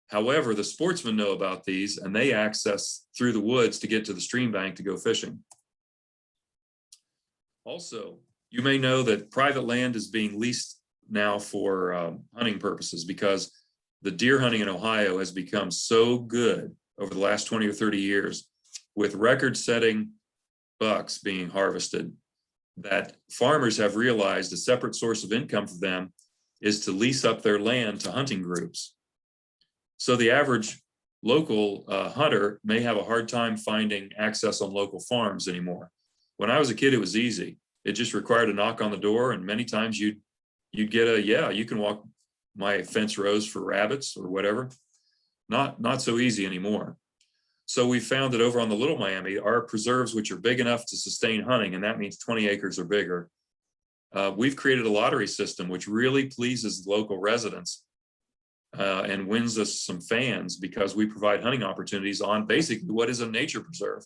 However, the sportsmen know about these and they access through the woods to get to the stream bank to go fishing. Also, you may know that private land is being leased now for hunting purposes because the deer hunting in Ohio has become so good over the last 20 or 30 years with record-setting bucks being harvested that farmers have realized a separate source of income for them is to lease up their land to hunting groups. So the average local hunter may have a hard time finding access on local farms anymore. When I was a kid, it was easy. It just required a knock on the door, and many times you'd get a, yeah, you can walk my fence rows for rabbits or whatever. Not so easy anymore. So we found that over on the Little Miami, our preserves, which are big enough to sustain hunting, and that means 20 acres or bigger, we've created a lottery system which really pleases the local residents and wins us some fans because we provide hunting opportunities on basically what is a nature preserve.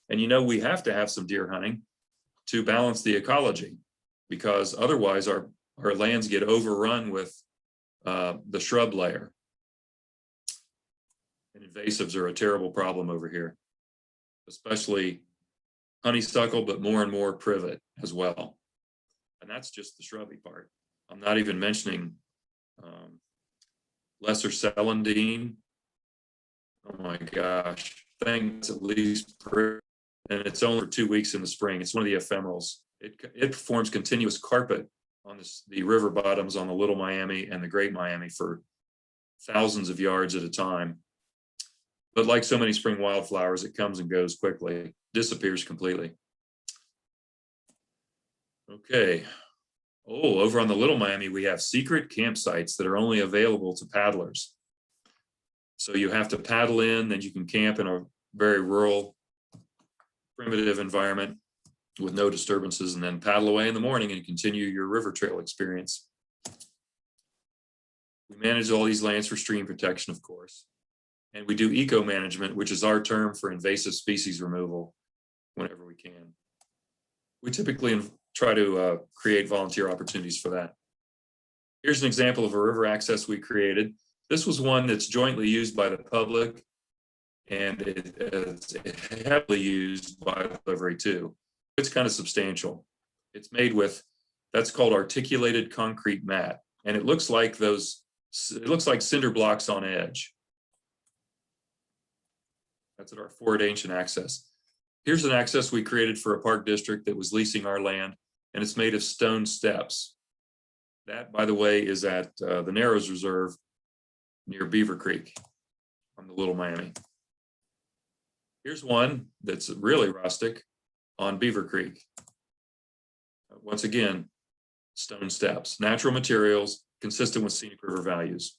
And you know, we have to have some deer hunting to balance the ecology because otherwise our lands get overrun with the shrub layer. And invasives are a terrible problem over here, especially honeysuckle, but more and more privet as well. And that's just the shrubby part. I'm not even mentioning lesser celandine. Oh my gosh, things at least per, and it's only for 2 weeks in the spring. It's one of the ephemerals. It forms continuous carpet on the river bottoms on the Little Miami and the Great Miami for thousands of yards at a time. But like so many spring wildflowers, it comes and goes quickly, disappears completely. Okay. Oh, over on the Little Miami, we have secret campsites that are only available to paddlers. So you have to paddle in, then you can camp in a very rural, primitive environment with no disturbances, and then paddle away in the morning and continue your river trail experience. We manage all these lands for stream protection, of course. And we do eco management, which is our term for invasive species removal whenever we can. We typically try to create volunteer opportunities for that. Here's an example of a river access we created. This was one that's jointly used by the public, and it's heavily used by delivery too. It's kind of substantial. It's made with, that's called articulated concrete mat, and it looks like cinder blocks on edge. That's at our Ford Ancient access. Here's an access we created for a park district that was leasing our land, and it's made of stone steps. That, by the way, is at the Narrows Reserve near Beaver Creek on the Little Miami. Here's one that's really rustic on Beaver Creek. Once again, stone steps, natural materials, consistent with Scenic River values.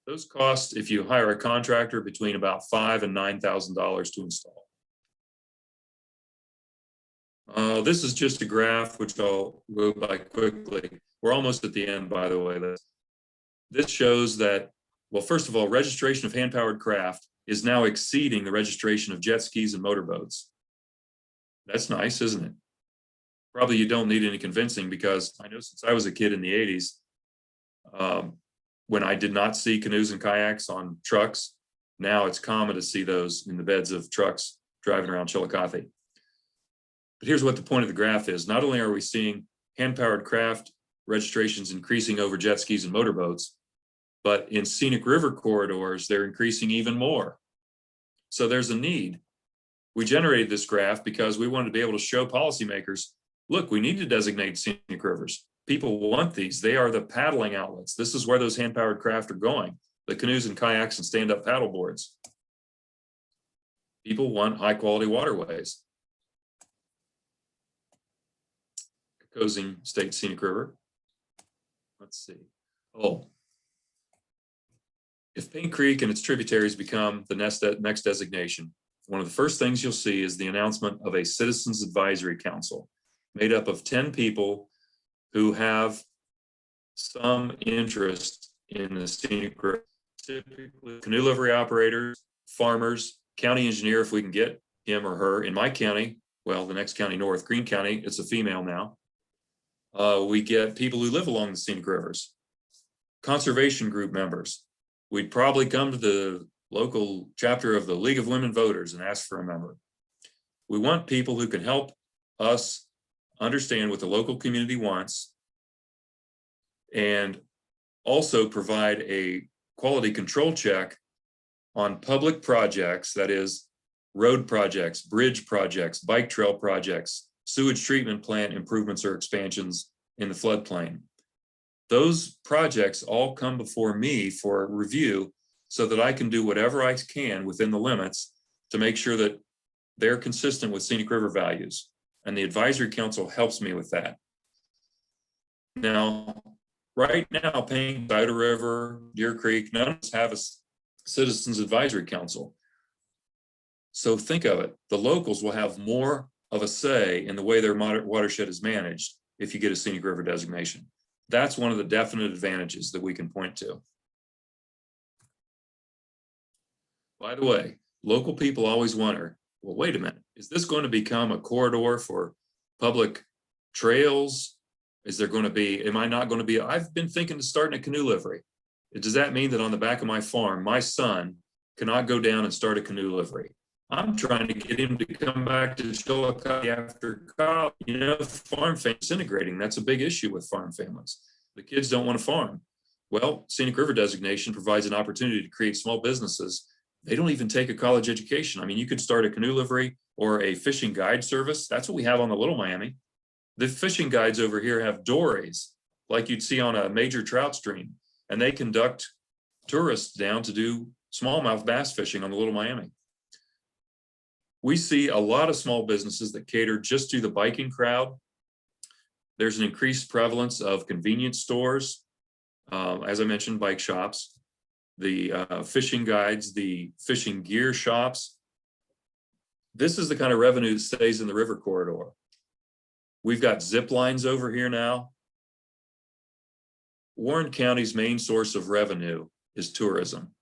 Those cost, if you hire a contractor, between about $5,000 and $9,000 to install. This is just a graph, which I'll go by quickly. We're almost at the end, by the way. This shows that, well, first of all, registration of hand-powered craft is now exceeding the registration of jet skis and motorboats. That's nice, isn't it? Probably you don't need any convincing, because I know since I was a kid in the 80s, when I did not see canoes and kayaks on trucks, now it's common to see those in the beds of trucks driving around Chillicothe. But here's what the point of the graph is. Not only are we seeing hand-powered craft registrations increasing over jet skis and motorboats, but in scenic river corridors, they're increasing even more. So there's a need. We generated this graph because we wanted to be able to show policymakers, look, we need to designate scenic rivers. People want these. They are the paddling outlets. This is where those hand-powered craft are going, the canoes and kayaks and stand-up paddle boards. People want high-quality waterways. Cozing State Scenic River. Let's see. Oh, if Paint Creek and its tributaries become the next designation, one of the first things you'll see is the announcement of a Citizens Advisory Council made up of 10 people who have some interest in the scenic river. Typically canoe livery operators, farmers, county engineer, if we can get him or her. In my county, well, the next county north, Greene County, it's a female now. We get people who live along the scenic rivers, conservation group members. We'd probably come to the local chapter of the League of Women Voters and ask for a member. We want people who can help us understand what the local community wants and also provide a quality control check on public projects, that is road projects, bridge projects, bike trail projects, sewage treatment plant improvements or expansions in the floodplain. Those projects all come before me for review so that I can do whatever I can within the limits to make sure that they're consistent with scenic river values. And the advisory council helps me with that. Now, right now, Paint, Scioto River, Deer Creek, none of us have a citizens advisory council. So think of it, the locals will have more of a say in the way their watershed is managed if you get a scenic river designation. That's one of the definite advantages that we can point to. By the way, local people always wonder, well, wait a minute, is this going to become a corridor for public trails? Is there going to be, am I not going to be, I've been thinking of starting a canoe livery. Does that mean that on the back of my farm, my son cannot go down and start a canoe livery? I'm trying to get him to come back to Chillicothe after college. You know, farm families disintegrating. That's a big issue with farm families. The kids don't want to farm. Well, scenic river designation provides an opportunity to create small businesses. They don't even take a college education. I mean, you could start a canoe livery or a fishing guide service. That's what we have on the Little Miami. The fishing guides over here have dories like you'd see on a major trout stream, and they conduct tourists down to do smallmouth bass fishing on the Little Miami. We see a lot of small businesses that cater just to the biking crowd. There's an increased prevalence of convenience stores, as I mentioned, bike shops, the fishing guides, the fishing gear shops. This is the kind of revenue that stays in the river corridor. We've got zip lines over here now. Warren County's main source of revenue is tourism.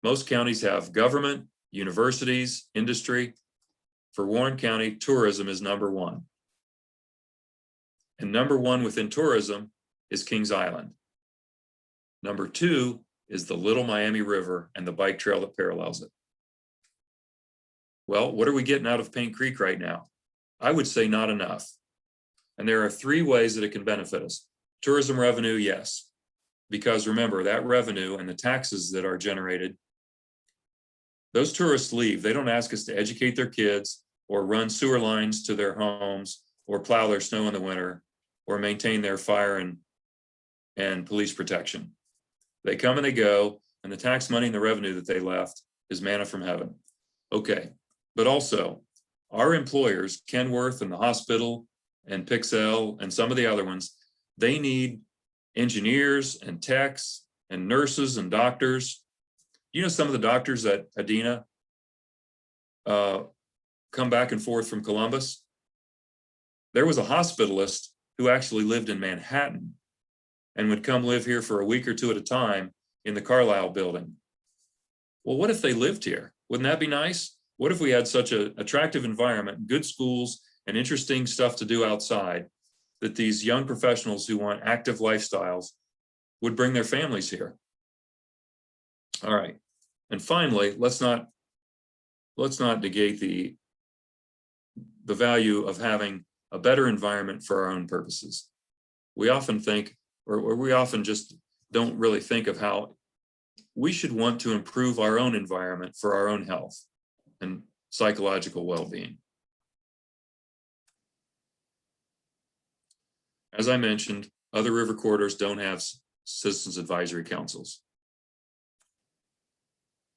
Most counties have government, universities, industry. For Warren County, tourism is number one. And number one within tourism is Kings Island. Number 2 is the Little Miami River and the bike trail that parallels it. Well, what are we getting out of Paint Creek right now? I would say not enough. And there are 3 ways that it can benefit us. Tourism revenue, yes. Because remember, that revenue and the taxes that are generated, those tourists leave. They don't ask us to educate their kids or run sewer lines to their homes or plow their snow in the winter or maintain their fire and police protection. They come and they go, and the tax money and the revenue that they left is manna from heaven. Okay, but also our employers, Kenworth and the hospital and Pixel and some of the other ones, they need engineers and techs and nurses and doctors. You know, some of the doctors at Adena come back and forth from Columbus. There was a hospitalist who actually lived in Manhattan and would come live here for a week or 2 at a time in the Carlisle building. Well, what if they lived here? Wouldn't that be nice? What if we had such an attractive environment, good schools, and interesting stuff to do outside, that these young professionals who want active lifestyles would bring their families here? All right. And finally, let's not negate the value of having a better environment for our own purposes. We often think, or we often just don't really think of how we should want to improve our own environment for our own health and psychological well-being. As I mentioned, other river corridors don't have citizens advisory councils.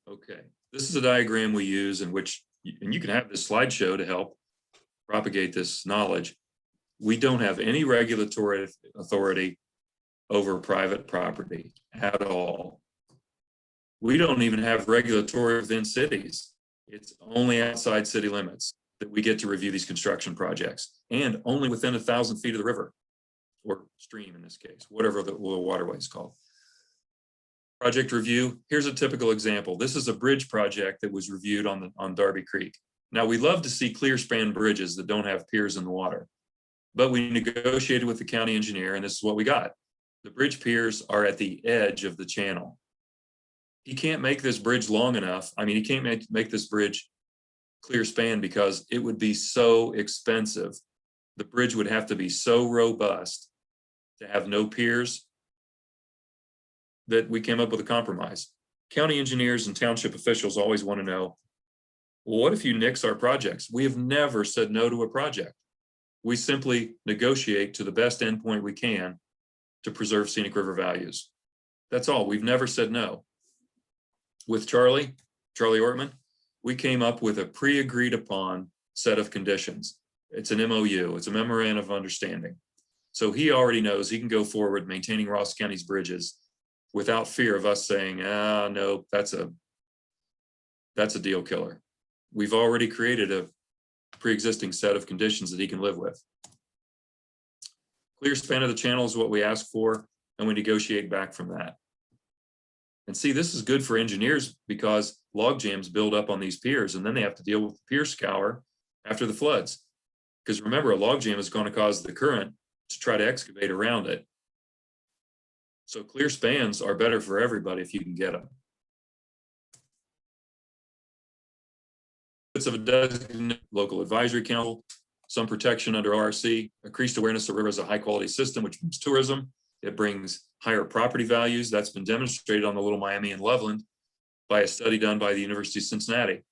Okay, this is a diagram we use in which, and you can have this slideshow to help propagate this knowledge. We don't have any regulatory authority over private property at all. We don't even have regulatory within cities. It's only outside city limits that we get to review these construction projects, and only within 1,000 feet of the river, or stream in this case, whatever the waterway is called. Project review, here's a typical example. This is a bridge project that was reviewed on Darby Creek. Now, we love to see clear span bridges that don't have piers in the water, but we negotiated with the county engineer, and this is what we got. The bridge piers are at the edge of the channel. He can't make this bridge long enough. I mean, he can't make this bridge clear span because it would be so expensive. The bridge would have to be so robust to have no piers that we came up with a compromise. County engineers and township officials always want to know, well, what if you nix our projects? We have never said no to a project. We simply negotiate to the best endpoint we can to preserve scenic river values. That's all. We've never said no. With Charlie Ortman, we came up with a pre-agreed upon set of conditions. It's an MOU, it's a memorandum of understanding. So he already knows he can go forward maintaining Ross County's bridges without fear of us saying, no, that's a deal killer. We've already created a pre-existing set of conditions that he can live with. Clear span of the channel is what we ask for, and we negotiate back from that. And see, this is good for engineers because log jams build up on these piers, and then they have to deal with the pier scour after the floods. Because remember, a log jam is going to cause the current to try to excavate around it. So clear spans are better for everybody if you can get them. Of a designated local advisory council, some protection under RC, increased awareness of river as a high quality system, which brings tourism. It brings higher property values. That's been demonstrated on the Little Miami and Loveland by a study done by the University of Cincinnati.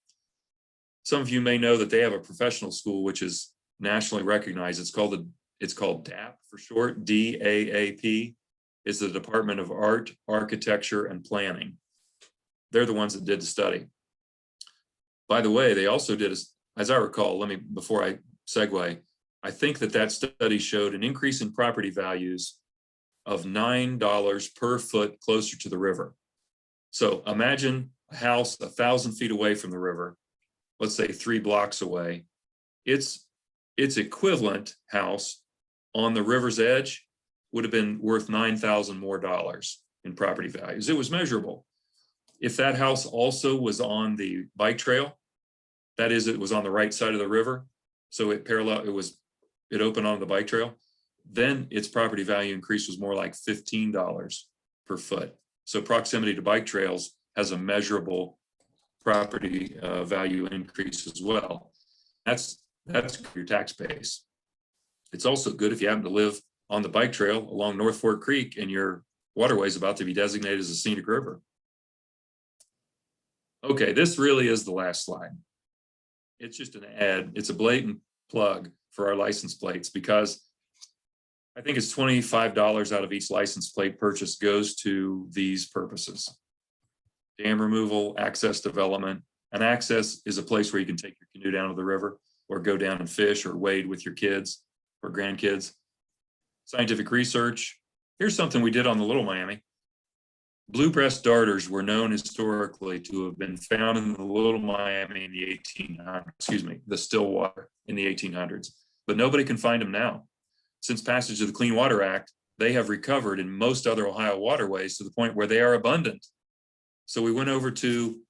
Some of you may know that they have a professional school, which is nationally recognized. It's called DAP for short, DAAP. It's the Department of Art, Architecture, and Planning. They're the ones that did the study. By the way, they also did, as I recall, before I segue, I think that study showed an increase in property values of $9 per foot closer to the river. So imagine a house 1,000 feet away from the river, let's say 3 blocks away. Its equivalent house on the river's edge would have been worth $9,000 more in property values. It was measurable. If that house also was on the bike trail, that is, it was on the right side of the river, so it opened on the bike trail, then its property value increase was more like $15 per foot. So proximity to bike trails has a measurable property value increase as well. That's your tax base. It's also good if you happen to live on the bike trail along North Fork Creek and your waterway is about to be designated as a scenic river. Okay, this really is the last slide. It's just an ad. It's a blatant plug for our license plates because I think it's $25 out of each license plate purchase goes to these purposes. Dam removal, access development, and access is a place where you can take your canoe down to the river or go down and fish or wade with your kids or grandkids. Scientific research. Here's something we did on the Little Miami. Blue-breast darters were known historically to have been found in the Little Miami in the 1800s, the Stillwater in the 1800s, but nobody can find them now. Since passage of the Clean Water Act, they have recovered in most other Ohio waterways to the point where they are abundant. So we went over to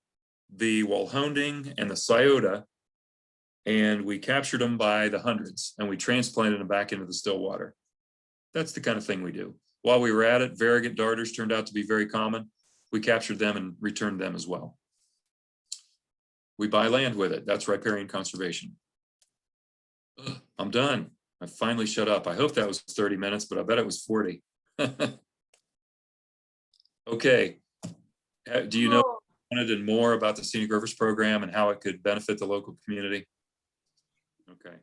the Walhonding and the Scioto, and we captured them by the hundreds, and we transplanted them back into the Stillwater. That's the kind of thing we do. While we were at it, variegated darters turned out to be very common. We captured them and returned them as well. We buy land with it. That's riparian conservation. I'm done. I finally shut up. I hope that was 30 minutes, but I bet it was 40. Okay. Do you know and more about the Scenic Rivers program and how it could benefit the local community? Okay.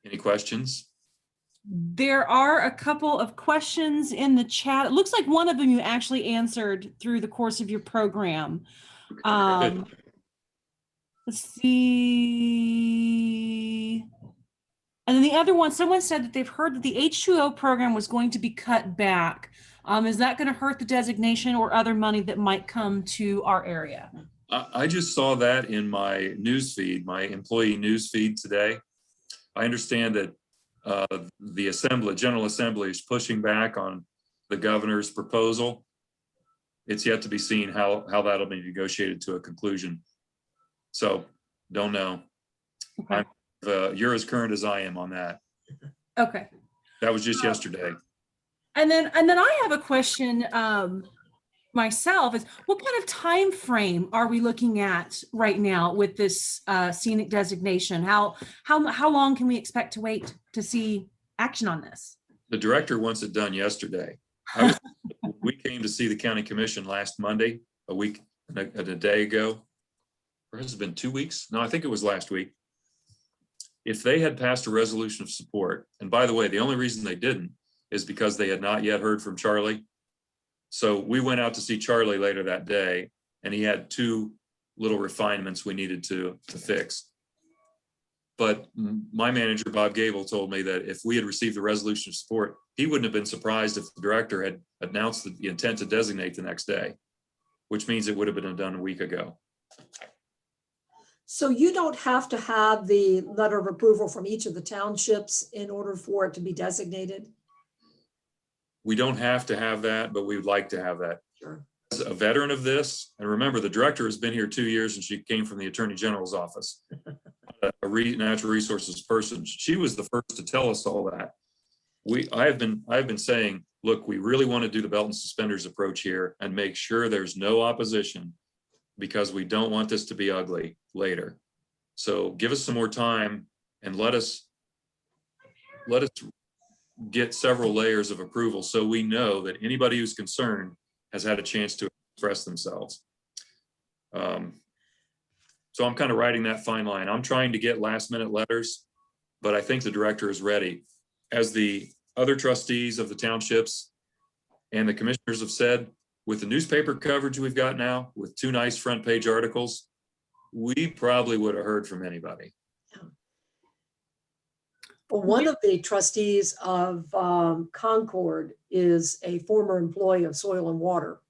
Any questions? There are a couple of questions in the chat. It looks like one of them you actually answered through the course of your program. Let's see. And then the other one, someone said that they've heard that the H2O program was going to be cut back. Is that going to hurt the designation or other money that might come to our area? I just saw that in my news feed, my employee news feed today. I understand that the General Assembly is pushing back on the governor's proposal. It's yet to be seen how that'll be negotiated to a conclusion. So don't know. Okay. You're as current as I am on that. Okay. That was just yesterday. And then I have a question myself is what kind of time frame are we looking at right now with this scenic designation? How long can we expect to wait to see action on this? The director wants it done yesterday. We came to see the county commission last Monday, a week and a day ago. Or has it been 2 weeks? No, I think it was last week. If they had passed a resolution of support, and by the way, the only reason they didn't is because they had not yet heard from Charlie. So we went out to see Charlie later that day, and he had 2 little refinements we needed to fix. But my manager, Bob Gable, told me that if we had received a resolution of support, he wouldn't have been surprised if the director had announced the intent to designate the next day, which means it would have been done a week ago. So you don't have to have the letter of approval from each of the townships in order for it to be designated? We don't have to have that, but we would like to have that. Sure. As a veteran of this, and remember, the director has been here 2 years and she came from the Attorney General's office, a natural resources person. She was the first to tell us all that. I have been saying, look, we really want to do the belt and suspenders approach here and make sure there's no opposition because we don't want this to be ugly later. So give us some more time and let us get several layers of approval so we know that anybody who's concerned has had a chance to express themselves. So I'm kind of riding that fine line. I'm trying to get last minute letters, but I think the director is ready. As the other trustees of the townships and the commissioners have said, with the newspaper coverage we've got now, with 2 nice front page articles, we probably would have heard from anybody. Well, one of the trustees of Concord is a former employee of Soil and Water.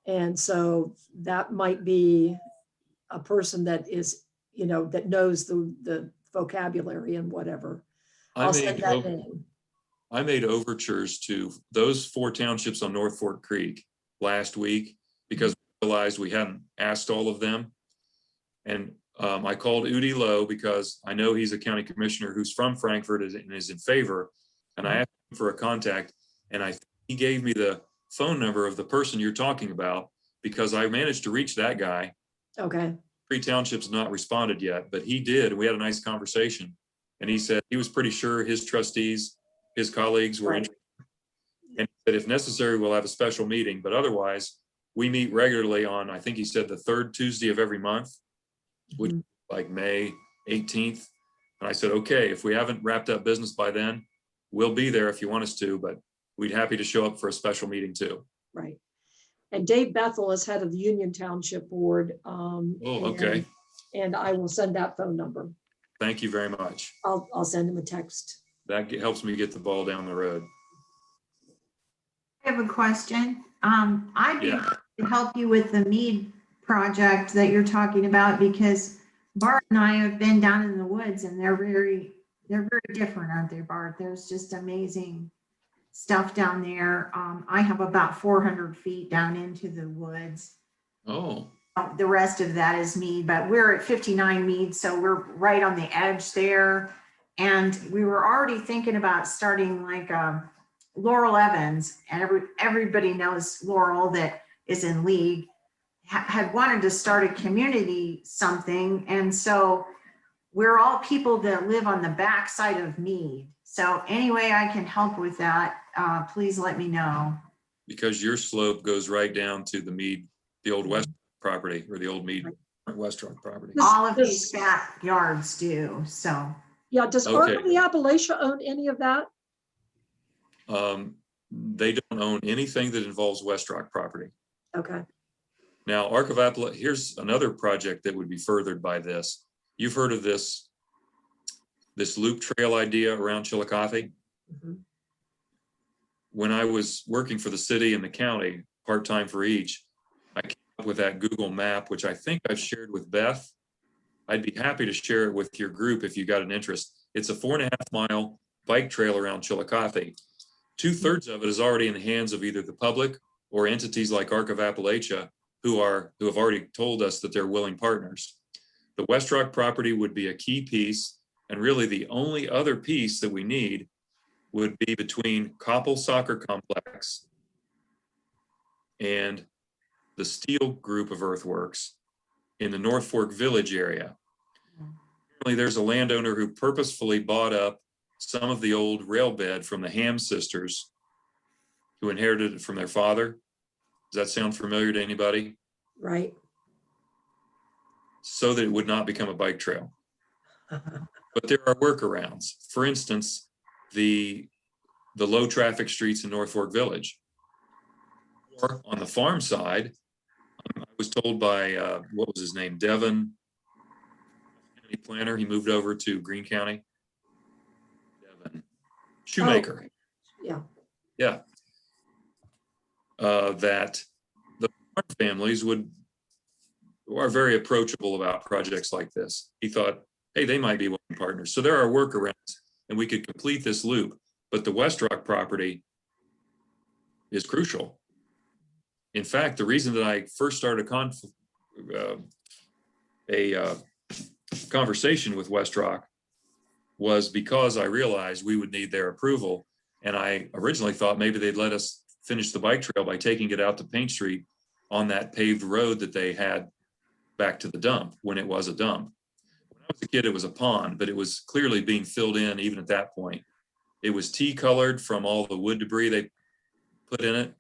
And so that might be a person that is, that knows the vocabulary and whatever. I'll send that name. I made overtures to those 4 townships on North Fork Creek last week because we realized we hadn't asked all of them. And I called Udi Lowe because I know he's a county commissioner who's from Frankfurt and is in favor. And I asked him for a contact, and he gave me the phone number of the person you're talking about, because I managed to reach that guy. Okay, 3 townships not responded yet, but he did. We had a nice conversation. And he said he was pretty sure his trustees, his colleagues were Right. interested. And that if necessary, we'll have a special meeting, but otherwise we meet regularly on, I think he said the 3rd Tuesday of every month, which Mhm. is like May 18th. And I said, okay, if we haven't wrapped up business by then, we'll be there if you want us to, but we'd happy to show up for a special meeting too. Right. And Dave Bethel is head of the Union Township Board. Oh, okay. And I will send that phone number. Thank you very much. I'll send him a text. That helps me get the ball down the road. I have a question. I'd be Yeah. happy to help you with the mead project that you're talking about, because Bart and I have been down in the woods and they're very different, aren't they, Bart? There's just amazing stuff down there. I have about 400 feet down into the woods. Oh, The rest of that is mead, but we're at 59 mead, so we're right on the edge there. And we were already thinking about starting like Laurel Evans, and everybody knows Laurel that is in league, had wanted to start a community something. And so we're all people that live on the back side of Mead. So any way I can help with that, please let me know. because your slope goes right down to the Mead, the old West property, or the old Mead West Rock property. All of these backyards do, so. Yeah, does Arc Okay. of the Appalachia own any of that? They don't own anything that involves West Rock property. Okay, Now, Arc of Appalachia, here's another project that would be furthered by this. You've heard of this loop trail idea around Chillicothe? Mhm. When I was working for the city and the county, part-time for each, I came up with that Google map, which I think I've shared with Beth. I'd be happy to share it with your group if you got an interest. It's a 4.5 mile bike trail around Chillicothe. 2/3 of it is already in the hands of either the public or entities like Arc of Appalachia, who have already told us that they're willing partners. The West Rock property would be a key piece, and really the only other piece that we need would be between Koppel Soccer Complex and the steel group of earthworks in the North Fork Village area. Apparently, there's a landowner who purposefully bought up some of the old rail bed from the Ham sisters, who inherited it from their father. Does that sound familiar to anybody? right. So that it would not become a bike trail. But there are workarounds. For instance, the low traffic streets in North Fork Village. Or on the farm side, I was told by, what was his name? Devin, county planner. He moved over to Greene County. Devin Shoemaker. Yeah, Yeah. That the farm families are very approachable about projects like this. He thought, hey, they might be willing partners. So there are workarounds and we could complete this loop, but the West Rock property is crucial. In fact, the reason that I first started a conversation with West Rock was because I realized we would need their approval. And I originally thought maybe they'd let us finish the bike trail by taking it out to Paint Street on that paved road that they had back to the dump when it was a dump. When I was a kid, it was a pond, but it was clearly being filled in even at that point. It was tea colored from all the wood debris they put in it.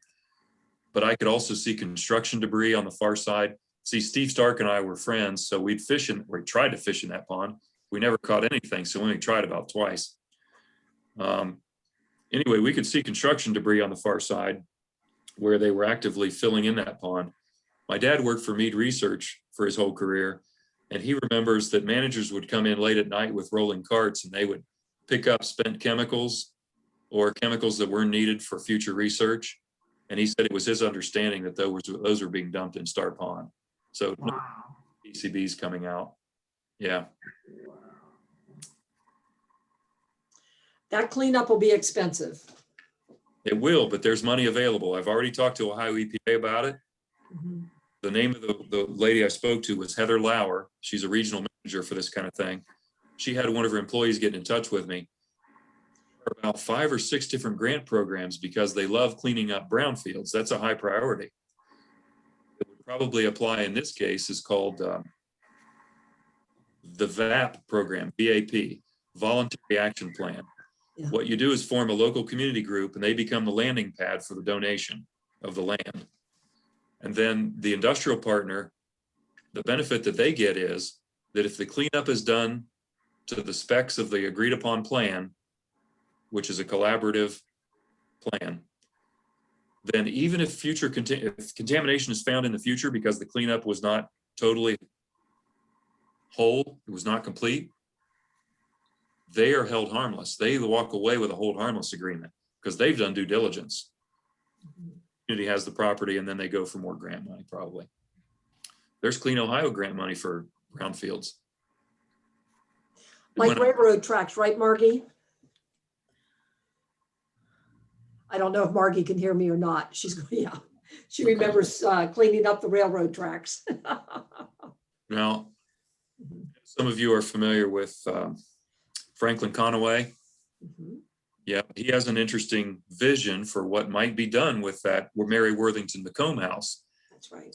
But I could also see construction debris on the far side. See, Steve Stark and I were friends, so we tried to fish in that pond. We never caught anything, so we only tried about twice. Anyway, we could see construction debris on the far side where they were actively filling in that pond. My dad worked for Mead Research for his whole career, and he remembers that managers would come in late at night with rolling carts and they would pick up spent chemicals or chemicals that weren't needed for future research. And he said it was his understanding that those were being dumped in Star Pond. So no Wow. PCBs coming out. Yeah. that cleanup will be expensive. It will, but there's money available. I've already talked to Ohio EPA about it. Mhm. The name of the lady I spoke to was Heather Lauer. She's a regional manager for this kind of thing. She had one of her employees get in touch with me. are about 5 or 6 different grant programs because they love cleaning up brownfields. That's a high priority. It would probably apply in this case is called the VAP program, VAP, Voluntary Action Plan. Yeah. What you do is form a local community group and they become the landing pad for the donation of the land. And then the industrial partner, the benefit that they get is that if the cleanup is done to the specs of the agreed upon plan, which is a collaborative plan, then even if future if contamination is found in the future because the cleanup was not totally whole, it was not complete, they are held harmless. They walk away with a hold harmless agreement because they've done due diligence. Community has the property and then they go for more grant money probably. There's Clean Ohio grant money for brownfields. Like railroad tracks, right, Margie? I don't know if Margie can hear me or not. She's, yeah, she remembers cleaning up the railroad tracks. Now, some of you are familiar with Franklin Conaway. Yeah, he has an interesting vision for what might be done with that Mary Worthington Macomb House. That's right.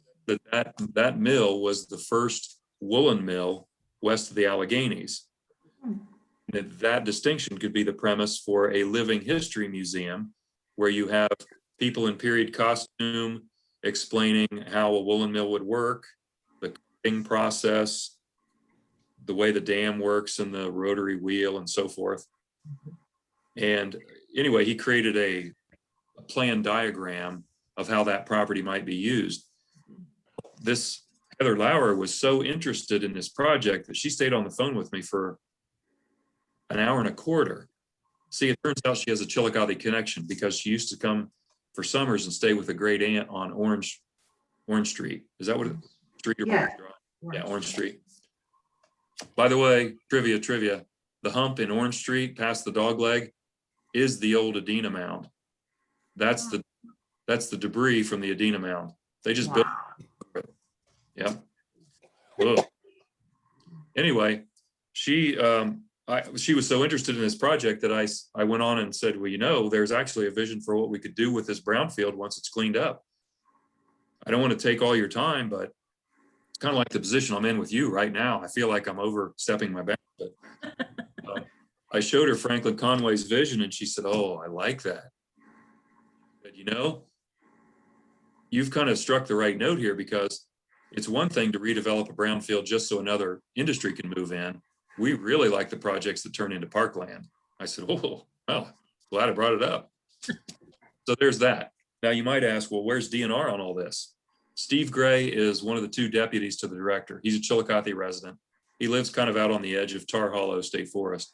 That mill was the first woolen mill west of the Alleghenies. That distinction could be the premise for a living history museum where you have people in period costume explaining how a woolen mill would work, the cutting process, the way the dam works and the rotary wheel and so forth. And anyway, he created a plan diagram of how that property might be used. This Heather Lauer was so interested in this project that she stayed on the phone with me for an hour and a quarter. See, it turns out she has a Chillicothe connection because she used to come for summers and stay with a great aunt on Orange Street. Is that what it is? Street or Yeah. Yeah, Orange Street. By the way, trivia, the hump in Orange Street past the dog leg is the old Adena mound. That's the debris from the Adena mound. They just built it. Yeah. Whoa. Anyway, she was so interested in this project that I went on and said, well, you know, there's actually a vision for what we could do with this brownfield once it's cleaned up. I don't want to take all your time, but it's kind of like the position I'm in with you right now. I feel like I'm overstepping my bounds. But I showed her Franklin Conway's vision and she said, oh, I like that. But you know, you've kind of struck the right note here because it's one thing to redevelop a brownfield just so another industry can move in. We really like the projects that turn into parkland. I said, oh, well, glad I brought it up. So there's that. Now you might ask, well, where's DNR on all this? Steve Gray is one of the 2 deputies to the director. He's a Chillicothe resident. He lives kind of out on the edge of Tar Hollow State Forest.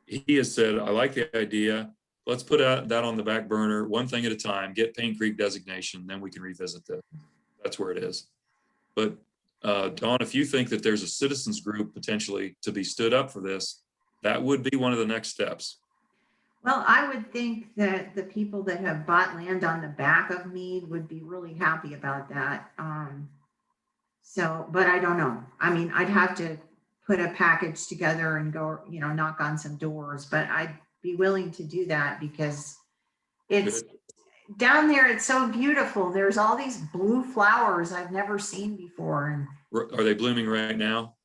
He has said, I like the idea. Let's put that on the back burner, one thing at a time, get Paint Creek designation, then we can revisit this. That's where it is. But Dawn, if you think that there's a citizens group potentially to be stood up for this, that would be one of the next steps. Well, I would think that the people that have bought land on the back of Mead would be really happy about that. But I don't know. I mean, I'd have to put a package together and go, you know, knock on some doors, but I'd be willing to do that because it's down there. It's so beautiful. There's all these blue flowers I've never seen before. And are they blooming right now?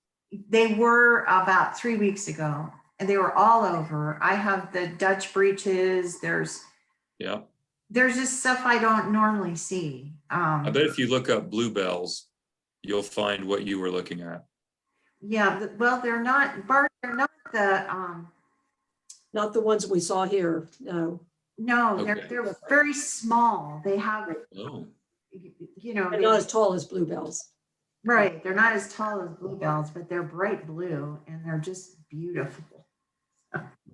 they were about 3 weeks ago and they were all over. I have the Dutch breeches. There's just stuff I don't normally see. I bet if you look up bluebells, you'll find what you were looking at. Yeah, well, they're not, Bart, they're not the, Not the ones we saw here, no. no, Okay. they're very small. They have, Oh, you know, And not as tall as bluebells. right. They're not as tall as bluebells, but they're bright blue and they're just beautiful.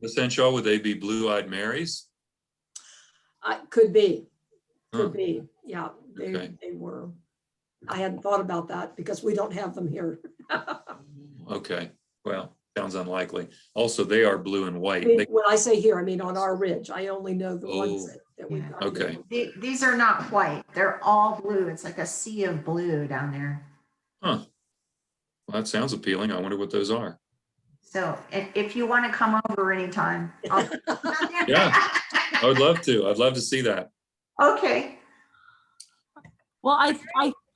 Essential, would they be blue-eyed Marys? Could be, Huh. could be, yeah, Okay. they were. I hadn't thought about that because we don't have them here. Okay, well, sounds unlikely. Also, they are blue and I white. mean, They- when I say here, I mean on our ridge. I only know the ones Oh, that we yeah. got. Okay. These are not white. They're all blue. It's like a sea of blue down there. Huh. Well, that sounds appealing. I wonder what those are. So if you want to come over anytime. I'll- Yeah. I would love to. I'd love to see that. Okay. Well, I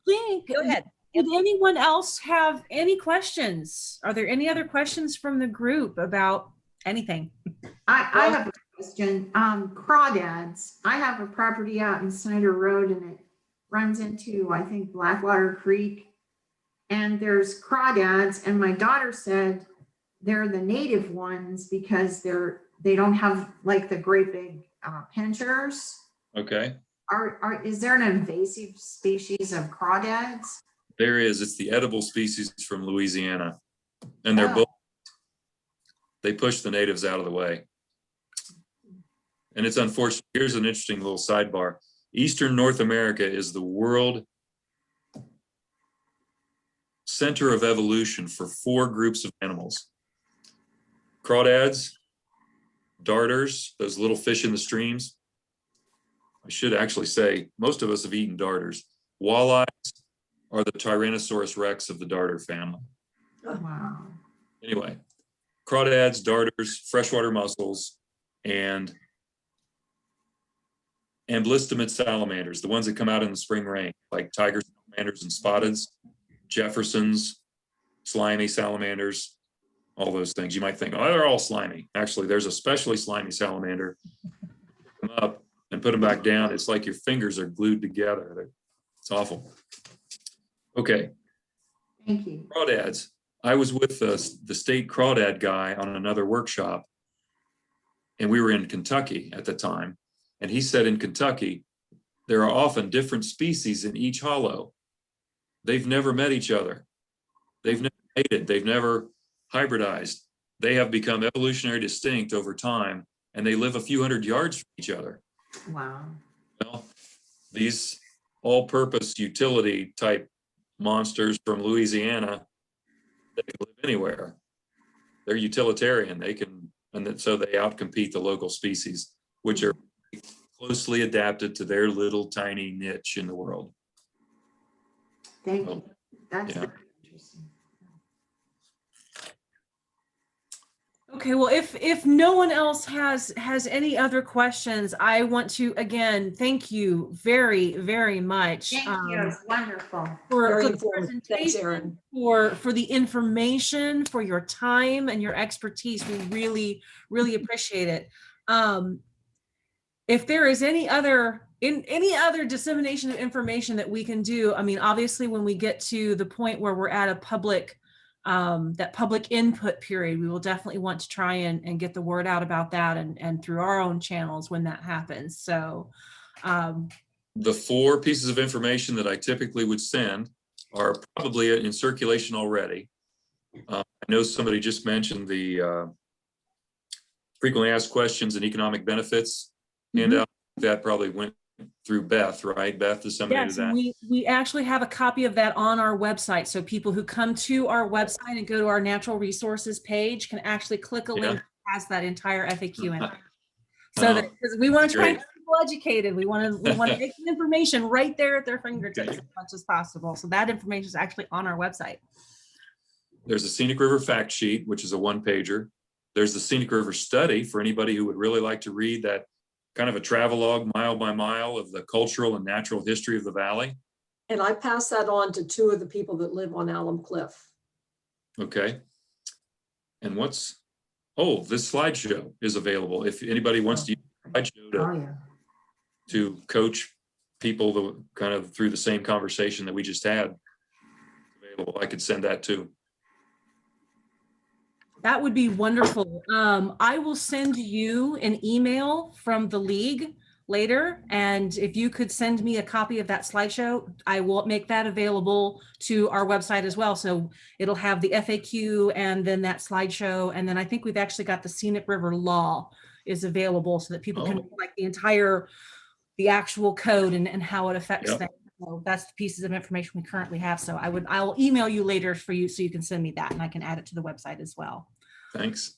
think, Go ahead. did anyone else have any questions? Are there any other questions from the group about anything? I have a question. Crawdads. I have a property out in Snyder Road and it runs into, I think, Blackwater Creek. And there's crawdads, and my daughter said they're the native ones because they don't have like the great big pinchers. Okay. Is there an invasive species of crawdads? There is. It's the edible species from Louisiana. And they're Oh. both, they push the natives out of the way. And it's unfortunate. Here's an interesting little sidebar. Eastern North America is the world center of evolution for 4 groups of animals. Crawdads, darters, those little fish in the streams. I should actually say, most of us have eaten darters. Walleyes are the Tyrannosaurus rex of the darter family. Wow. Anyway, crawdads, darters, freshwater mussels, and amblyostomid salamanders, the ones that come out in the spring rain, like tiger salamanders and spotteds, Jeffersons, slimy salamanders, all those things. You might think, oh, they're all slimy. Actually, there's a especially slimy salamander. Come up and put them back down. It's like your fingers are glued together. It's awful. Okay. Thank you. Crawdads. I was with the state crawdad guy on another workshop, and we were in Kentucky at the time. And he said in Kentucky, there are often different species in each hollow. They've never met each other. They've never mated. They've never hybridized. They have become evolutionary distinct over time, and they live a few hundred yards from each other. Wow. Well, these all-purpose utility type monsters from Louisiana, they can live anywhere. They're utilitarian. They can, and so they outcompete the local species, which are closely adapted to their little tiny niche in the world. Thank you. That's Yeah. very interesting. Okay, well, if no one else has any other questions, I want to again thank you very, very much. Thank you. It's wonderful. Very For the informative. Thanks, presentation, Erin. for the information, for your time and your expertise. We really, really appreciate it. If there is any other dissemination of information that we can do, I mean, obviously, when we get to the point where we're at a public that public input period, we will definitely want to try and get the word out about that and through our own channels when that happens. So The 4 pieces of information that I typically would send are probably in circulation already. I know somebody just mentioned the frequently asked questions and economic benefits handout. That probably went through Beth, right? Beth disseminated yes, that. we actually have a copy of that on our website. So people who come to our website and go to our natural resources page can actually click a link that has that entire FAQ in it. So that, because we want to try and great. get people educated, we want to make the information right there at their fingertips as much as possible. So that information is actually on our website. There's a Scenic River fact sheet, which is a 1-pager. There's the Scenic River study for anybody who would really like to read that kind of a travelogue mile by mile of the cultural and natural history of the valley. And I passed that on to 2 of the people that live on Alum Cliff. Okay. And this slideshow is available. If anybody wants to use the slideshow Oh, yeah. to coach people kind of through the same conversation that we just had, available, I could send that too. That would be wonderful. I will send you an email from the league later. And if you could send me a copy of that slideshow, I will make that available to our website as well. So it'll have the FAQ and then that slideshow. And then I think we've actually got the Scenic River law is available so that people can like the actual code and how it affects things. So that's the pieces of information we currently have. So I'll email you later for you so you can send me that and I can add it to the website as well. Thanks.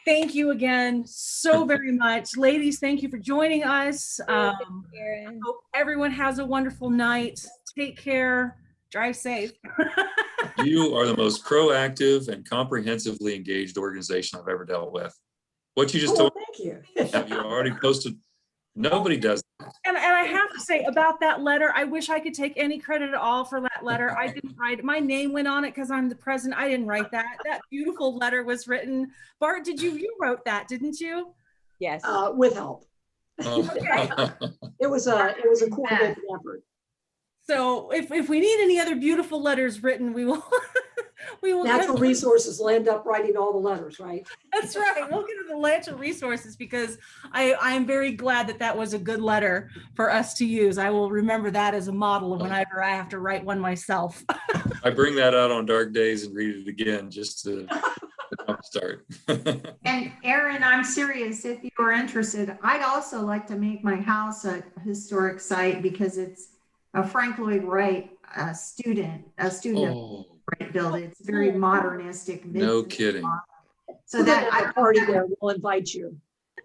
Thank you again so very much. Ladies, thank you for joining us. I hope everyone has a wonderful night. Take care. Drive safe. You are the most proactive and comprehensively engaged organization I've ever dealt with. What you just Oh, told thank you. me, have you already posted? Nobody does. And I have to say about that letter, I wish I could take any credit at all for that letter. I didn't write it. My name went on it because I'm the president. I didn't write that. That beautiful letter was written. Bart, you wrote that, didn't you? Yes. With help. Oh. It was a coordinated effort. So if we need any other beautiful letters written, we will. We will. Natural resources will end up writing all the letters, right? That's right. We'll get to the natural resources because I am very glad that that was a good letter for us to use. I will remember that as a model whenever I have to write one myself. I bring that out on dark days and read it again just to start. And Erin, I'm serious, if you are interested, I'd also like to make my house a historic site because it's a Frank Lloyd Wright student Oh, build. It's very modernistic. no kidding. So We're gonna that have a party there. We'll invite you.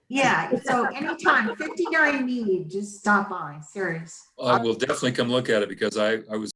yeah, so anytime, 59 Mead, just stop by, serious. I will definitely come look at it because I was